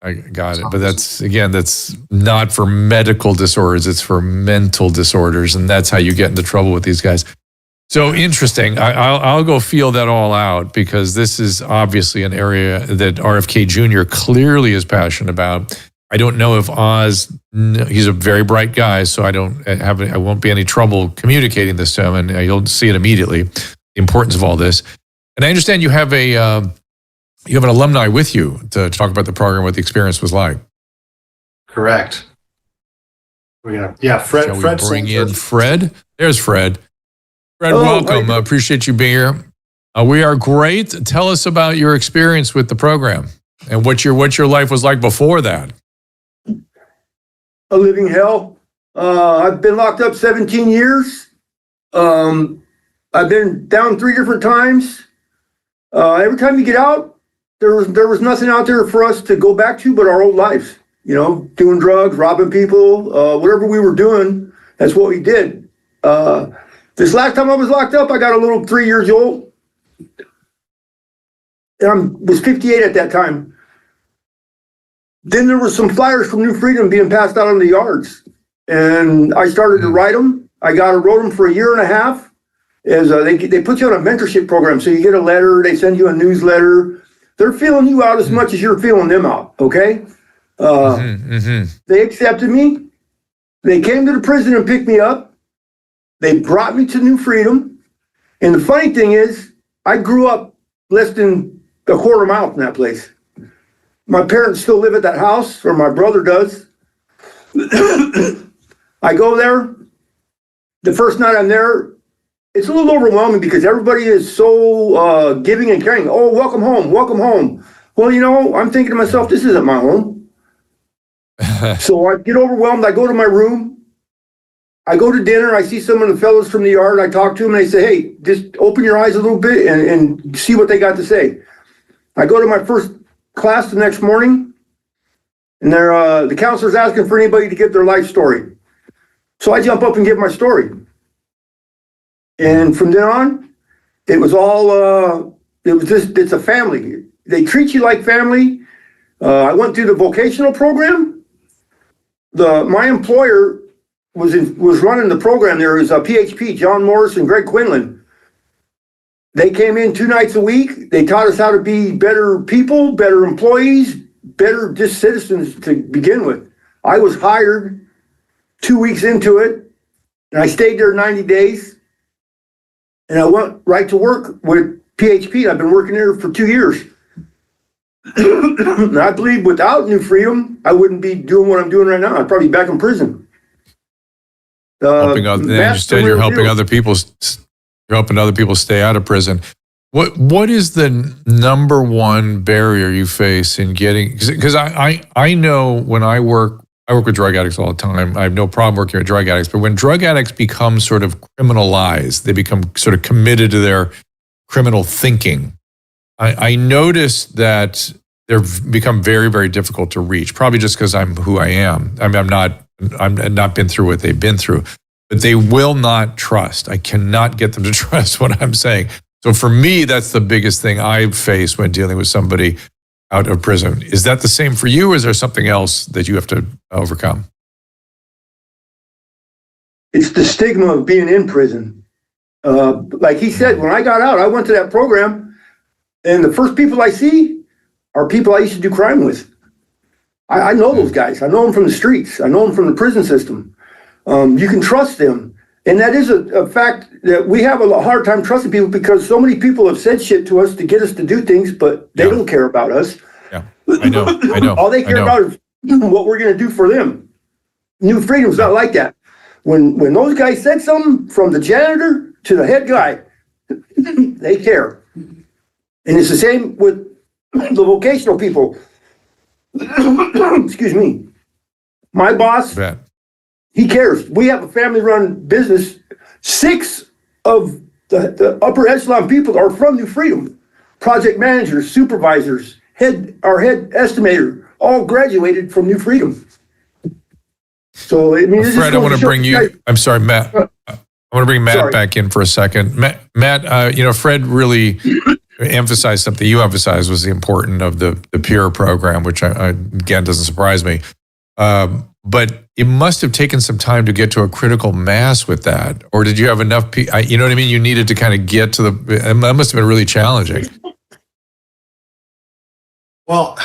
I got it. But that's not for medical disorders. It's for mental disorders. And that's how you get into trouble with these guys. So interesting. I'll go feel that all out, because this is obviously an area that RFK Jr. clearly is passionate about. I don't know if Oz, he's a very bright guy, so I won't be any trouble communicating this to him, and you'll see it immediately, the importance of all this. And I understand you have an alumni with you to talk about the program, what the experience was like. Correct. Fred. Shall we bring in Fred? There's Fred. Fred, welcome. Appreciate you being here. We are great. Tell us about your experience with the program and what your life was like before that. A living hell. I've been locked up 17 years. I've been down 3 different times. Every time you get out, there was nothing out there for us to go back to but our old lives. You know, doing drugs, robbing people, whatever we were doing, that's what we did. This last time I was locked up, I got a little 3 years old. And I was 58 at that time. Then there were some flyers from New Freedom being passed out on the yards. And I started to write them. I wrote them for a year and a half. As they put you on a mentorship program. So you get a letter, they send you a newsletter. They're feeling you out as much as you're feeling them out, okay? They accepted me. They came to the prison and picked me up. They brought me to New Freedom. And the funny thing is, I grew up less than a quarter mile from that place. My parents still live at that house, or my brother does. I go there. The first night I'm there, it's a little overwhelming because everybody is so giving and caring. Oh, welcome home, welcome home. Well, you know, I'm thinking to myself, this isn't my home. So I get overwhelmed. I go to my room. I go to dinner. I see some of the fellows from the yard. I talk to them and they say, hey, just open your eyes a little bit and see what they got to say. I go to my first class the next morning, and the counselor's asking for anybody to give their life story. So I jump up and give my story. And from then on, it was all, it's a family. They treat you like family. I went through the vocational program. My employer was running the program. There was a PHP, John Morris and Greg Quinlan. They came in 2 nights a week. They taught us how to be better people, better employees, better just citizens to begin with. I was hired 2 weeks into it, and I stayed there 90 days. And I went right to work with PHP. I've been working there for 2 years. And I believe without New Freedom, I wouldn't be doing what I'm doing right now. I'd probably be back in prison. You're helping other people. You're helping other people stay out of prison. What is the number one barrier you face in getting? Because I know when I work with drug addicts all the time. I have no problem working with drug addicts. But when drug addicts become sort of criminalized, they become sort of committed to their criminal thinking. I notice that they've become very, very difficult to reach. Probably just because I'm who I am. I'm not been through what they've been through. But they will not trust. I cannot get them to trust what I'm saying. So for me, that's the biggest thing I face when dealing with somebody out of prison. Is that the same for you, or is there something else that you have to overcome? It's the stigma of being in prison. Like he said, when I got out, I went to that program, and the first people I see are people I used to do crime with. I know those guys. I know them from the streets. I know them from the prison system. You can trust them. And that is a fact that we have a hard time trusting people because so many people have said shit to us to get us to do things, but they don't care about us. Yeah, I know. All they care about is what we're going to do for them. New Freedom's not like that. When those guys said something, from the janitor to the head guy, they care. And it's the same with the vocational people. Excuse me. My boss, he cares. We have a family-run business. 6 of the upper echelon people are from New Freedom. Project managers, supervisors, our head estimator, all graduated from New Freedom. So, I mean, Fred, I want to bring you. I'm sorry, Matt. I want to bring Matt back in for a second. Matt, Fred really emphasized something you emphasized was the importance of the peer program, which again doesn't surprise me. But it must have taken some time to get to a critical mass with that. Or did you have enough you know what I mean? You needed to kind of get to that must have been really challenging. Well,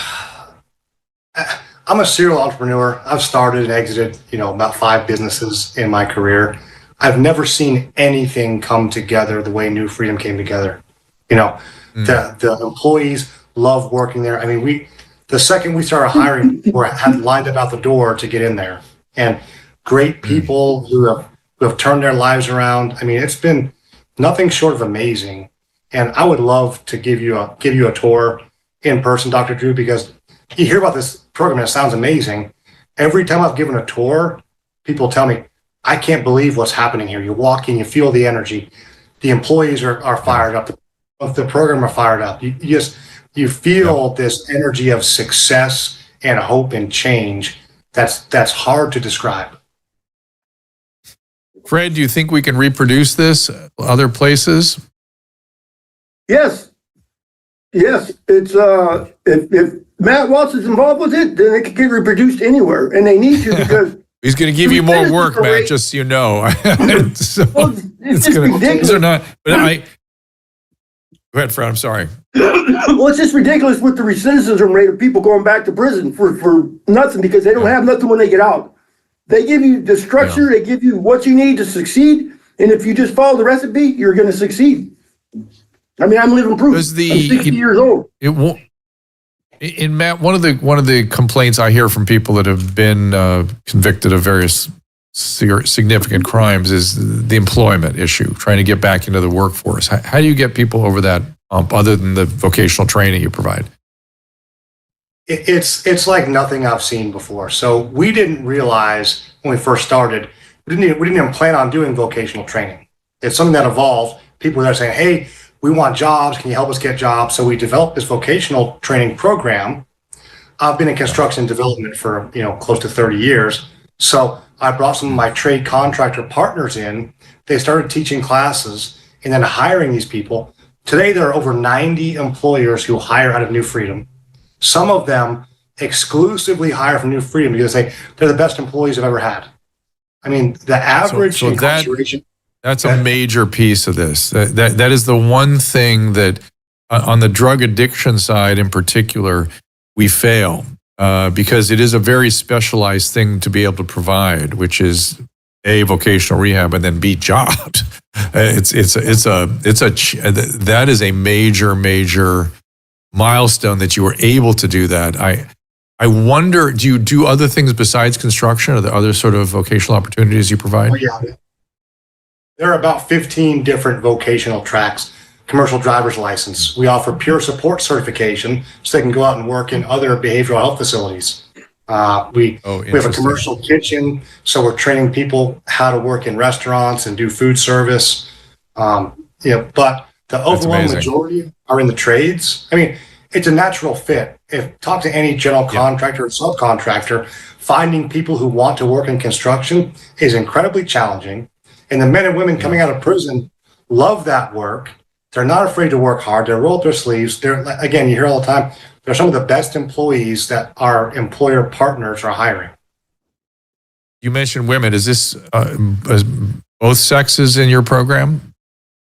I'm a serial entrepreneur. I've started and exited, about 5 businesses in my career. I've never seen anything come together the way New Freedom came together. The employees love working there. I mean, the second we started hiring, we had lined up out the door to get in there, and great people who have turned their lives around. I mean, it's been nothing short of amazing. And I would love to give you a tour in person, Dr. Drew, because you hear about this program and it sounds amazing. Every time I've given a tour, people tell me, I can't believe what's happening here. You walk in, you feel the energy. The employees are fired up. The program are fired up. You feel this energy of success and hope and change. That's hard to describe. Fred, do you think we can reproduce this other places? Yes. It's if Matt Waltz is involved with it, then it can get reproduced anywhere, and they need to because he's going to give you more work, Matt. Just so you know. So it's just ridiculous. Go ahead, Fred. I'm sorry. Well, it's just ridiculous with the recidivism rate of people going back to prison for nothing because they don't have nothing when they get out. They give you the structure, they give you what you need to succeed, and if you just follow the recipe, you're going to succeed. I mean, I'm living proof. I'm 60 years old. It won't. In Matt, one of the complaints I hear from people that have been convicted of various significant crimes is the employment issue, trying to get back into the workforce. How do you get people over that hump, other than the vocational training you provide? It's like nothing I've seen before. So we didn't realize when we first started, we didn't even plan on doing vocational training. It's something that evolved. People were there saying, hey, we want jobs. Can you help us get jobs? So we developed this vocational training program. I've been in construction development for close to 30 years. So I brought some of my trade contractor partners in. They started teaching classes and then hiring these people. Today, there are over 90 employers who hire out of New Freedom. Some of them exclusively hire from New Freedom because they're the best employees I've ever had. I mean, the average incarceration. That's a major piece of this. That is the one thing that on the drug addiction side in particular, we fail because it is a very specialized thing to be able to provide, which is A, vocational rehab, and then B, jobs. That is a major milestone that you were able to do that. I wonder, do you do other things besides construction? Are there other sort of vocational opportunities you provide? Oh, yeah. There are about 15 different vocational tracks. Commercial driver's license. We offer peer support certification so they can go out and work in other behavioral health facilities. We have a commercial kitchen, so we're training people how to work in restaurants and do food service. But the overwhelming majority are in the trades. I mean, it's a natural fit. Talk to any general contractor or subcontractor, finding people who want to work in construction is incredibly challenging. And the men and women coming out of prison love that work. They're not afraid to work hard. They roll up their sleeves. Again, you hear all the time, they're some of the best employees that our employer partners are hiring. You mentioned women. Is this both sexes in your program?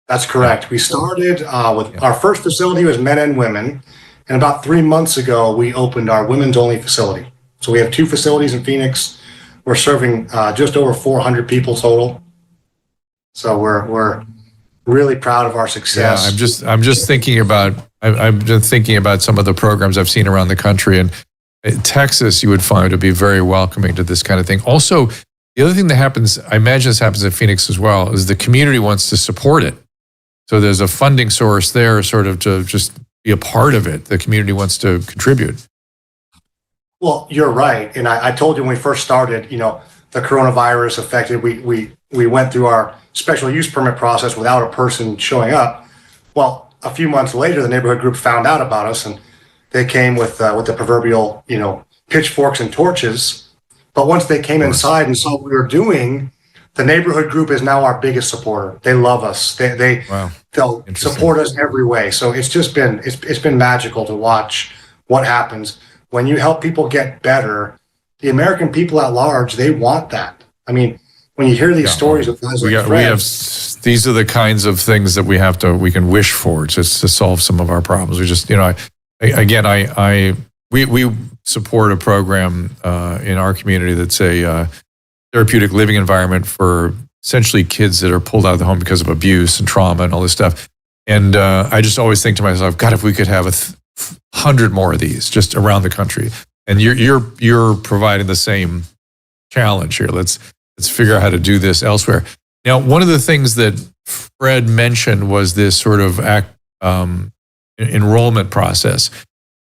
That's correct. We started with our first facility was men and women. And about 3 months ago, we opened our women's only facility. So we have 2 facilities in Phoenix. We're serving just over 400 people total. So we're really proud of our success. Yeah, I'm just thinking about I've been thinking about some of the programs I've seen around the country, and in Texas you would find to be very welcoming to this kind of thing. Also, the other thing that happens, I imagine this happens in Phoenix as well, is the community wants to support it. So there's a funding source there, sort of to just be a part of it. The community wants to contribute. Well, you're right, and I told you when we first started, the coronavirus affected. We went through our special use permit process without a person showing up. Well, a few months later, the neighborhood group found out about us, and they came with the proverbial, pitchforks and torches. But once they came inside and saw what we were doing, the neighborhood group is now our biggest supporter. They love us. They'll support us every way. So it's just been magical to watch what happens when you help people get better. the American people at large, they want that. I mean, when you hear these stories of guys like Fred, these are the kinds of things that we can wish for just to solve some of our problems. We just, we support a program in our community that's a therapeutic living environment for essentially kids that are pulled out of the home because of abuse and trauma and all this stuff. And I just always think to myself, God, if we could have 100 more of these just around the country. And you're providing the same challenge here. Let's figure out how to do this elsewhere. Now, one of the things that Fred mentioned was this sort of enrollment process.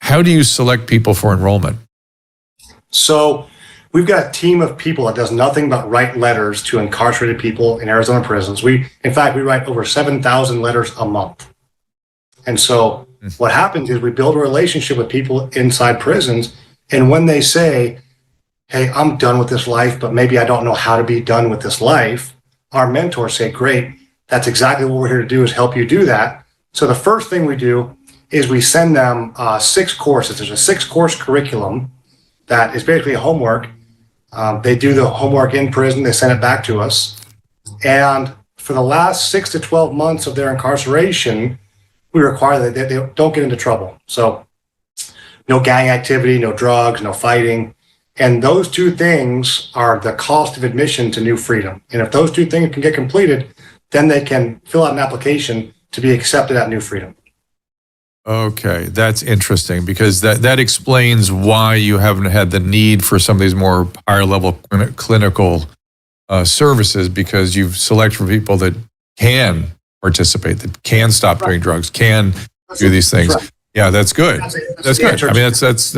How do you select people for enrollment? So we've got a team of people that does nothing but write letters to incarcerated people in Arizona prisons. In fact, we write over 7,000 letters a month. And so what happens is we build a relationship with people inside prisons. And when they say, hey, I'm done with this life, but maybe I don't know how to be done with this life, our mentors say, great, that's exactly what we're here to do, is help you do that. So the first thing we do is we send them 6 courses. There's a 6-course curriculum that is basically homework. They do the homework in prison. They send it back to us. And for the last 6 to 12 months of their incarceration, we require that they don't get into trouble. So no gang activity, no drugs, no fighting. And those 2 things are the cost of admission to New Freedom. And if those 2 things can get completed, then they can fill out an application to be accepted at New Freedom. Okay, that's interesting, because that explains why you haven't had the need for some of these more higher level clinical services, because you've selected for people that can participate, that can stop doing drugs, can do these things. Right. Yeah, that's good. That's good. I mean, that's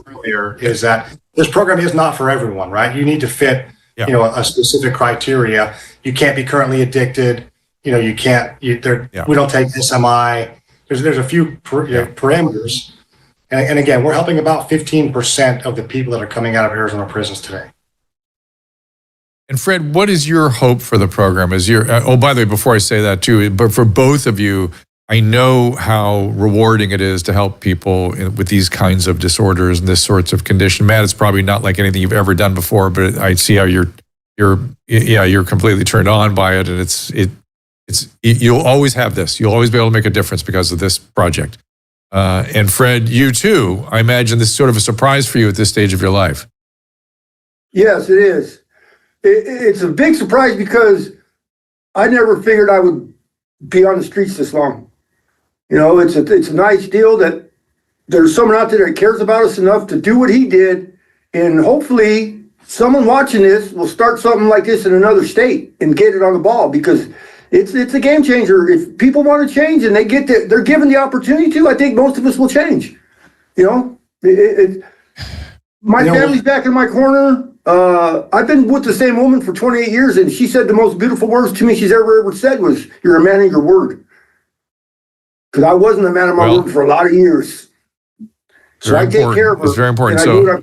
earlier is that this program is not for everyone, right? You need to fit, a specific criteria. You can't be currently addicted. You can't. We don't take SMI. There's a few parameters, and again, we're helping about 15% of the people that are coming out of Arizona prisons today. And Fred, what is your hope for the program? By the way, before I say that too, but for both of you, I know how rewarding it is to help people with these kinds of disorders and this sorts of condition. Matt, it's probably not like anything you've ever done before, but I see how you're completely turned on by it, and you'll always have this. You'll always be able to make a difference because of this project. And Fred, you too, I imagine this is sort of a surprise for you at this stage of your life. Yes, it is. It's a big surprise because I never figured I would be on the streets this long. It's a nice deal that there's someone out there that cares about us enough to do what he did, and hopefully someone watching this will start something like this in another state and get it on the ball, because it's a game changer. If people want to change and they're given the opportunity to, I think most of us will change. My family's back in my corner. I've been with the same woman for 28 years, and she said the most beautiful words to me she's ever said was, "You're a man of your word." Because I wasn't a man of my word for a lot of years. So I take care of her. It's very important. So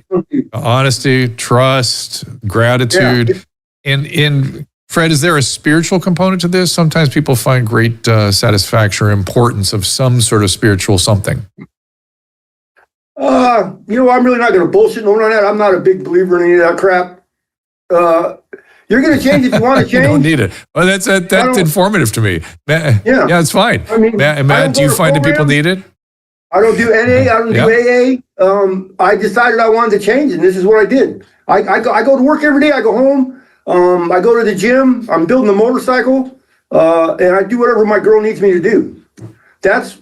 honesty, trust, gratitude. And Fred, is there a spiritual component to this? Sometimes people find great satisfaction or importance of some sort of spiritual something. I'm really not going to bullshit no one on that. I'm not a big believer in any of that crap. You're going to change if you want to change. You don't need it. Well, that's informative to me. Yeah, it's fine. I mean, Matt, do you find that people need it? I don't do NA. I don't do AA. I decided I wanted to change, and this is what I did. I go to work every day. I go home. I go to the gym. I'm building a motorcycle, and I do whatever my girl needs me to do. That's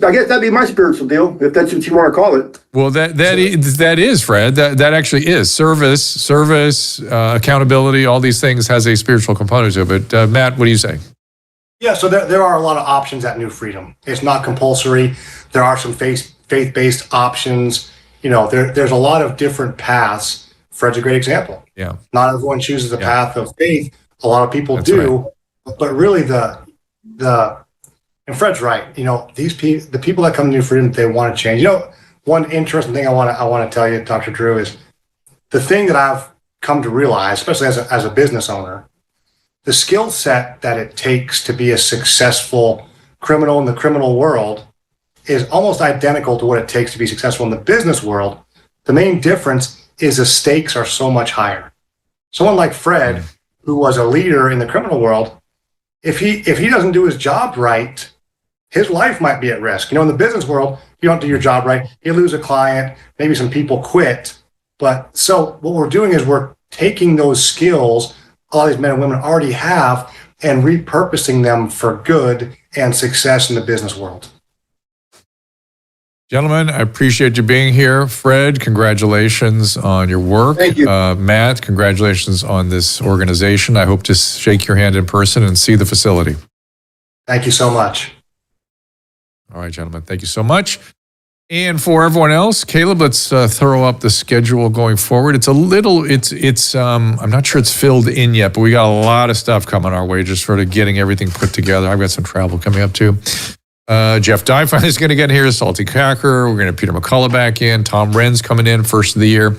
I guess that'd be my spiritual deal, if that's what you want to call it. Well, that is Fred. That actually is service, accountability. All these things has a spiritual component to it. But Matt, what do you say? Yeah, so there are a lot of options at New Freedom. It's not compulsory. There are some faith-based options. There's a lot of different paths. Fred's a great example. Yeah. Not everyone chooses the path of faith. A lot of people do, right. But really and Fred's right. The people that come to New Freedom, they want to change. One interesting thing I want to tell you, Dr. Drew, is the thing that I've come to realize, especially as a business owner, the skill set that it takes to be a successful criminal in the criminal world is almost identical to what it takes to be successful in the business world. The main difference is the stakes are so much higher. Someone like Fred, who was a leader in the criminal world, if he doesn't do his job right, his life might be at risk. In the business world, you don't do your job right, you lose a client, maybe some people quit. But so what we're doing is we're taking those skills all these men and women already have and repurposing them for good and success in the business world. Gentlemen, I appreciate you being here. Fred, congratulations on your work. Thank you. Matt, congratulations on this organization. I hope to shake your hand in person and see the facility. Thank you so much. All right, gentlemen, thank you so much. And for everyone else, Caleb, let's throw up the schedule going forward. It's I'm not sure it's filled in yet, but we got a lot of stuff coming our way, just sort of getting everything put together. I've got some travel coming up too. Jeff Dye finally is going to get here. Salty Cracker. We're going to have Peter McCullough back in. Tom Wren's coming in first of the year.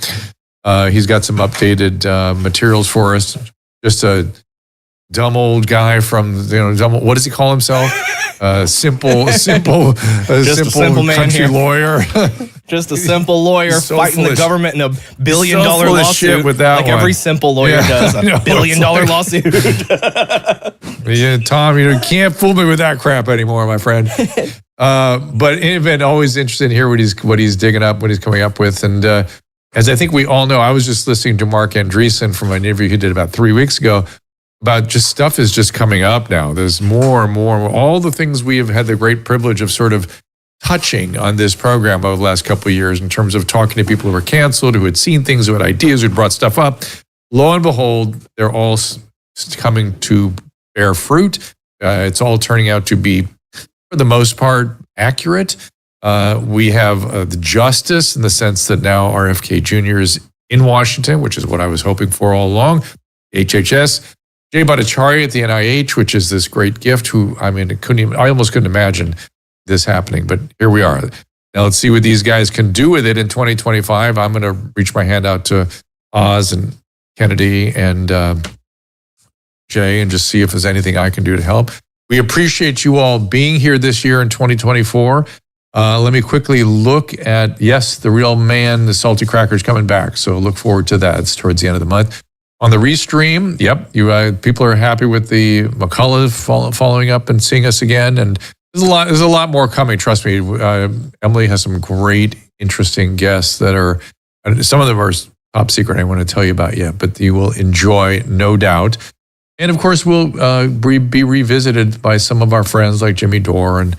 He's got some updated materials for us. Just a dumb old guy from, what does he call himself? Simple simple man country here. Lawyer. Just a simple lawyer So fighting the foolish. government in a $1 billion So full of shit lawsuit, with that like one. every simple lawyer does. I know, $1 billion lawsuit. Yeah, Tom, you can't fool me with that crap anymore, my friend. But in any event, always interested to hear what he's digging up, what he's coming up with. And as I think we all know, I was just listening to Mark Andreessen from an interview he did about 3 weeks ago about just stuff is just coming up now. There's more and more. All the things we have had the great privilege of sort of touching on this program over the last couple of years in terms of talking to people who were canceled, who had seen things, who had ideas, who had brought stuff up. Lo and behold, they're all coming to bear fruit. It's all turning out to be, for the most part, accurate. We have the justice in the sense that now RFK Jr. is in Washington, which is what I was hoping for all along. HHS. Jay Bhattacharya at the NIH, which is this great gift, I almost couldn't imagine this happening, but here we are. Now let's see what these guys can do with it in 2025. I'm going to reach my hand out to Oz and Kennedy and Jay and just see if there's anything I can do to help. We appreciate you all being here this year in 2024. Let me quickly look at, yes, the real man, the Salty Cracker's coming back. So look forward to that. It's towards the end of the month. On the restream, yep, people are happy with the McCullough following up and seeing us again. And there's a lot more coming. Trust me. Emily has some great, interesting guests that are, some of them are top secret. I don't want to tell you about yet, but you will enjoy, no doubt. And of course, we'll be revisited by some of our friends like Jimmy Dore and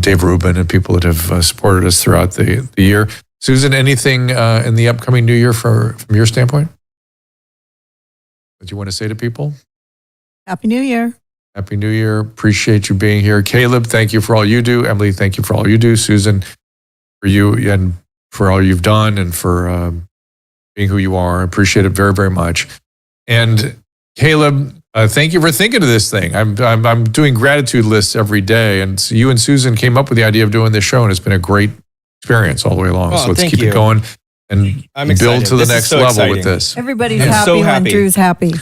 Dave Rubin and people that have supported us throughout the year. Susan, anything in the upcoming new year from your standpoint that you want to say to people? Happy New Year. Happy New Year. Appreciate you being here. Caleb, thank you for all you do. Emily, thank you for all you do. Susan, for you and for all you've done and for being who you are. I appreciate it very, very much. And Caleb, thank you for thinking of this thing. I'm doing gratitude lists every day, and so you and Susan came up with the idea of doing this show, and it's been a great experience all the way along. So let's keep it going and build to the next level with this. Everybody's happy when Drew's happy.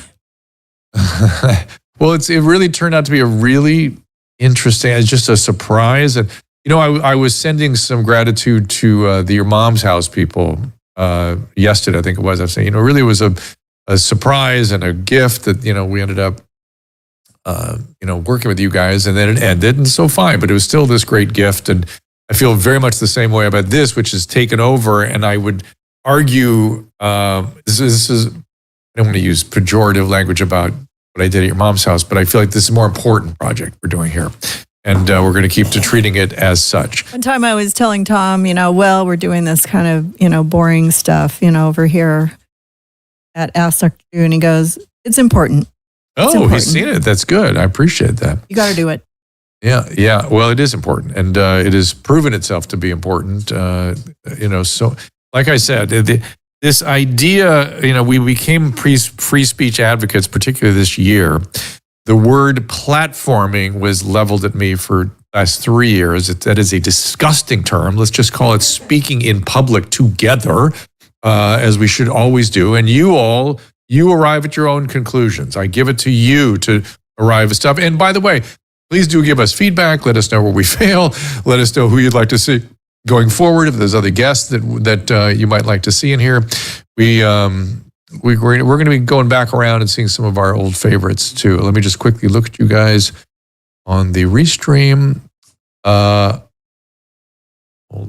Well, it really turned out to be a really interesting, it's just a surprise. And, I was sending some gratitude to the Your Mom's House people yesterday, I think it was. I was saying, really it was a surprise and a gift that, we ended up, working with you guys, and then it ended, and so fine. But it was still this great gift. And I feel very much the same way about this, which has taken over. And I would argue, this is, I don't want to use pejorative language about what I did at Your Mom's House, but I feel like this is a more important project we're doing here. And we're going to keep treating it as such. One time I was telling Tom, we're doing this kind of, boring stuff, over here at Ask Dr. Drew, and he goes, it's important. He's seen it. That's good. I appreciate that. You got to do it. Yeah. Well, it is important, and it has proven itself to be important. So like I said, this idea, we became free speech advocates, particularly this year. The word platforming was leveled at me for the last 3 years. That is a disgusting term. Let's just call it speaking in public together, as we should always do. And you arrive at your own conclusions. I give it to you to arrive at stuff. And by the way, please do give us feedback. Let us know where we fail. Let us know who you'd like to see going forward, if there's other guests that you might like to see in here, we're going to be going back around and seeing some of our old favorites too. Let me just quickly look at you guys on the restream. Hold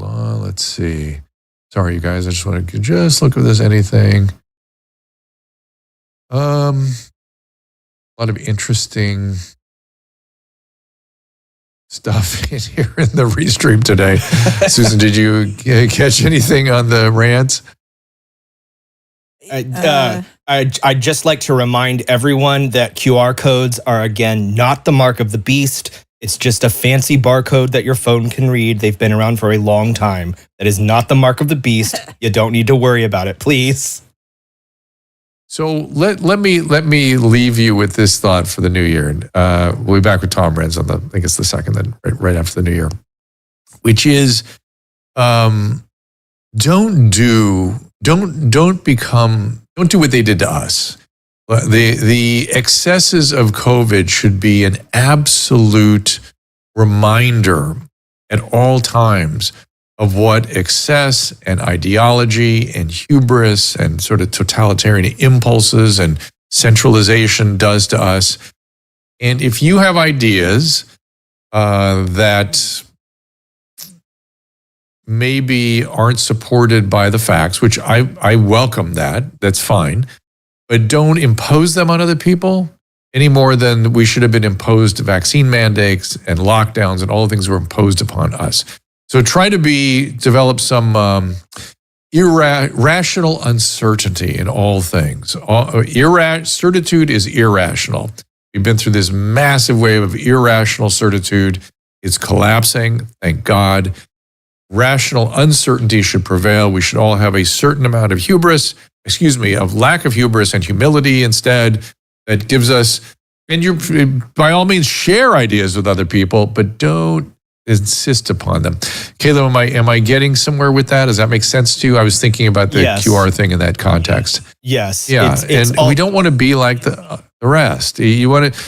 on, let's see. Sorry, you guys. I just want to just look if there's anything. A lot of interesting stuff in here in the restream today. Susan, did you catch anything on the rants? I'd just like to remind everyone that QR codes are, again, not the mark of the beast. It's just a fancy barcode that your phone can read. They've been around for a long time. That is not the mark of the beast. You don't need to worry about it, please. So let me leave you with this thought for the new year. We'll be back with Tom Renz on I think it's the second, then right after the new year, which is don't do what they did to us. The excesses of COVID should be an absolute reminder at all times of what excess and ideology and hubris and sort of totalitarian impulses and centralization does to us. And if you have ideas that maybe aren't supported by the facts, which I welcome that's fine, but don't impose them on other people any more than we should have been imposed vaccine mandates and lockdowns and all the things were imposed upon us. So try to develop some irrational uncertainty in all things. Certitude is irrational. We've been through this massive wave of irrational certitude. It's collapsing, thank God. Rational uncertainty should prevail. We should all have a certain amount of of lack of hubris and humility instead that gives us, and you by all means share ideas with other people, but don't insist upon them. Caleb, am I getting somewhere with that? Does that make sense to you? I was thinking about the QR thing in that context. Yes. Yeah, we don't want to be like the rest. You want to.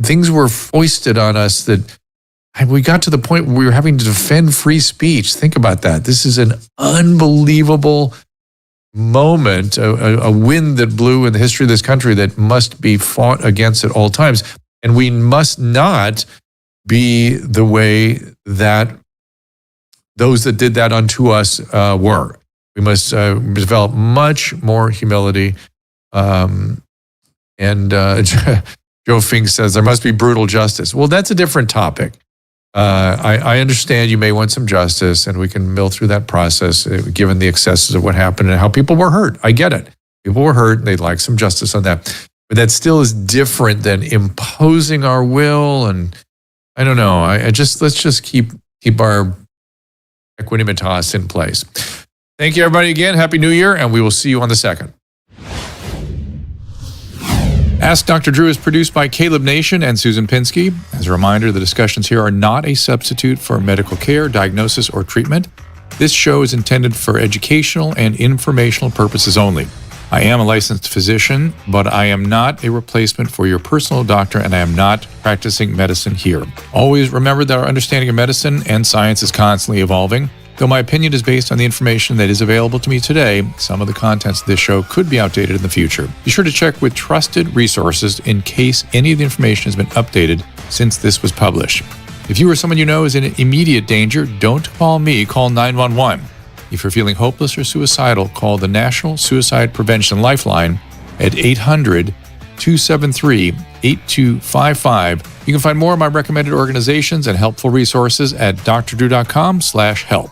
Things were foisted on us that we got to the point where we were having to defend free speech. Think about that. This is an unbelievable moment, a wind that blew in the history of this country that must be fought against at all times, and we must not be the way that those that did that unto us were. We must develop much more humility. And Joe Fink says there must be brutal justice. Well, that's a different topic. I understand you may want some justice, and we can mill through that process given the excesses of what happened and how people were hurt. I get it. People were hurt, and they'd like some justice on that. But that still is different than imposing our will. And I don't know. Let's just keep our equanimitas in place. Thank you, everybody, again. Happy New Year, and we will see you on the 2nd. Ask Dr. Drew is produced by Caleb Nation and Susan Pinsky. As a reminder, the discussions here are not a substitute for medical care, diagnosis, or treatment. This show is intended for educational and informational purposes only. I am a licensed physician, but I am not a replacement for your personal doctor, and I am not practicing medicine here. Always remember that our understanding of medicine and science is constantly evolving. Though my opinion is based on the information that is available to me today, some of the contents of this show could be outdated in the future. Be sure to check with trusted resources in case any of the information has been updated since this was published. If you or someone you know is in immediate danger, don't call me, call 911. If you're feeling hopeless or suicidal, call the National Suicide Prevention Lifeline at 800-273-8255. You can find more of my recommended organizations and helpful resources at drdrew.com/help.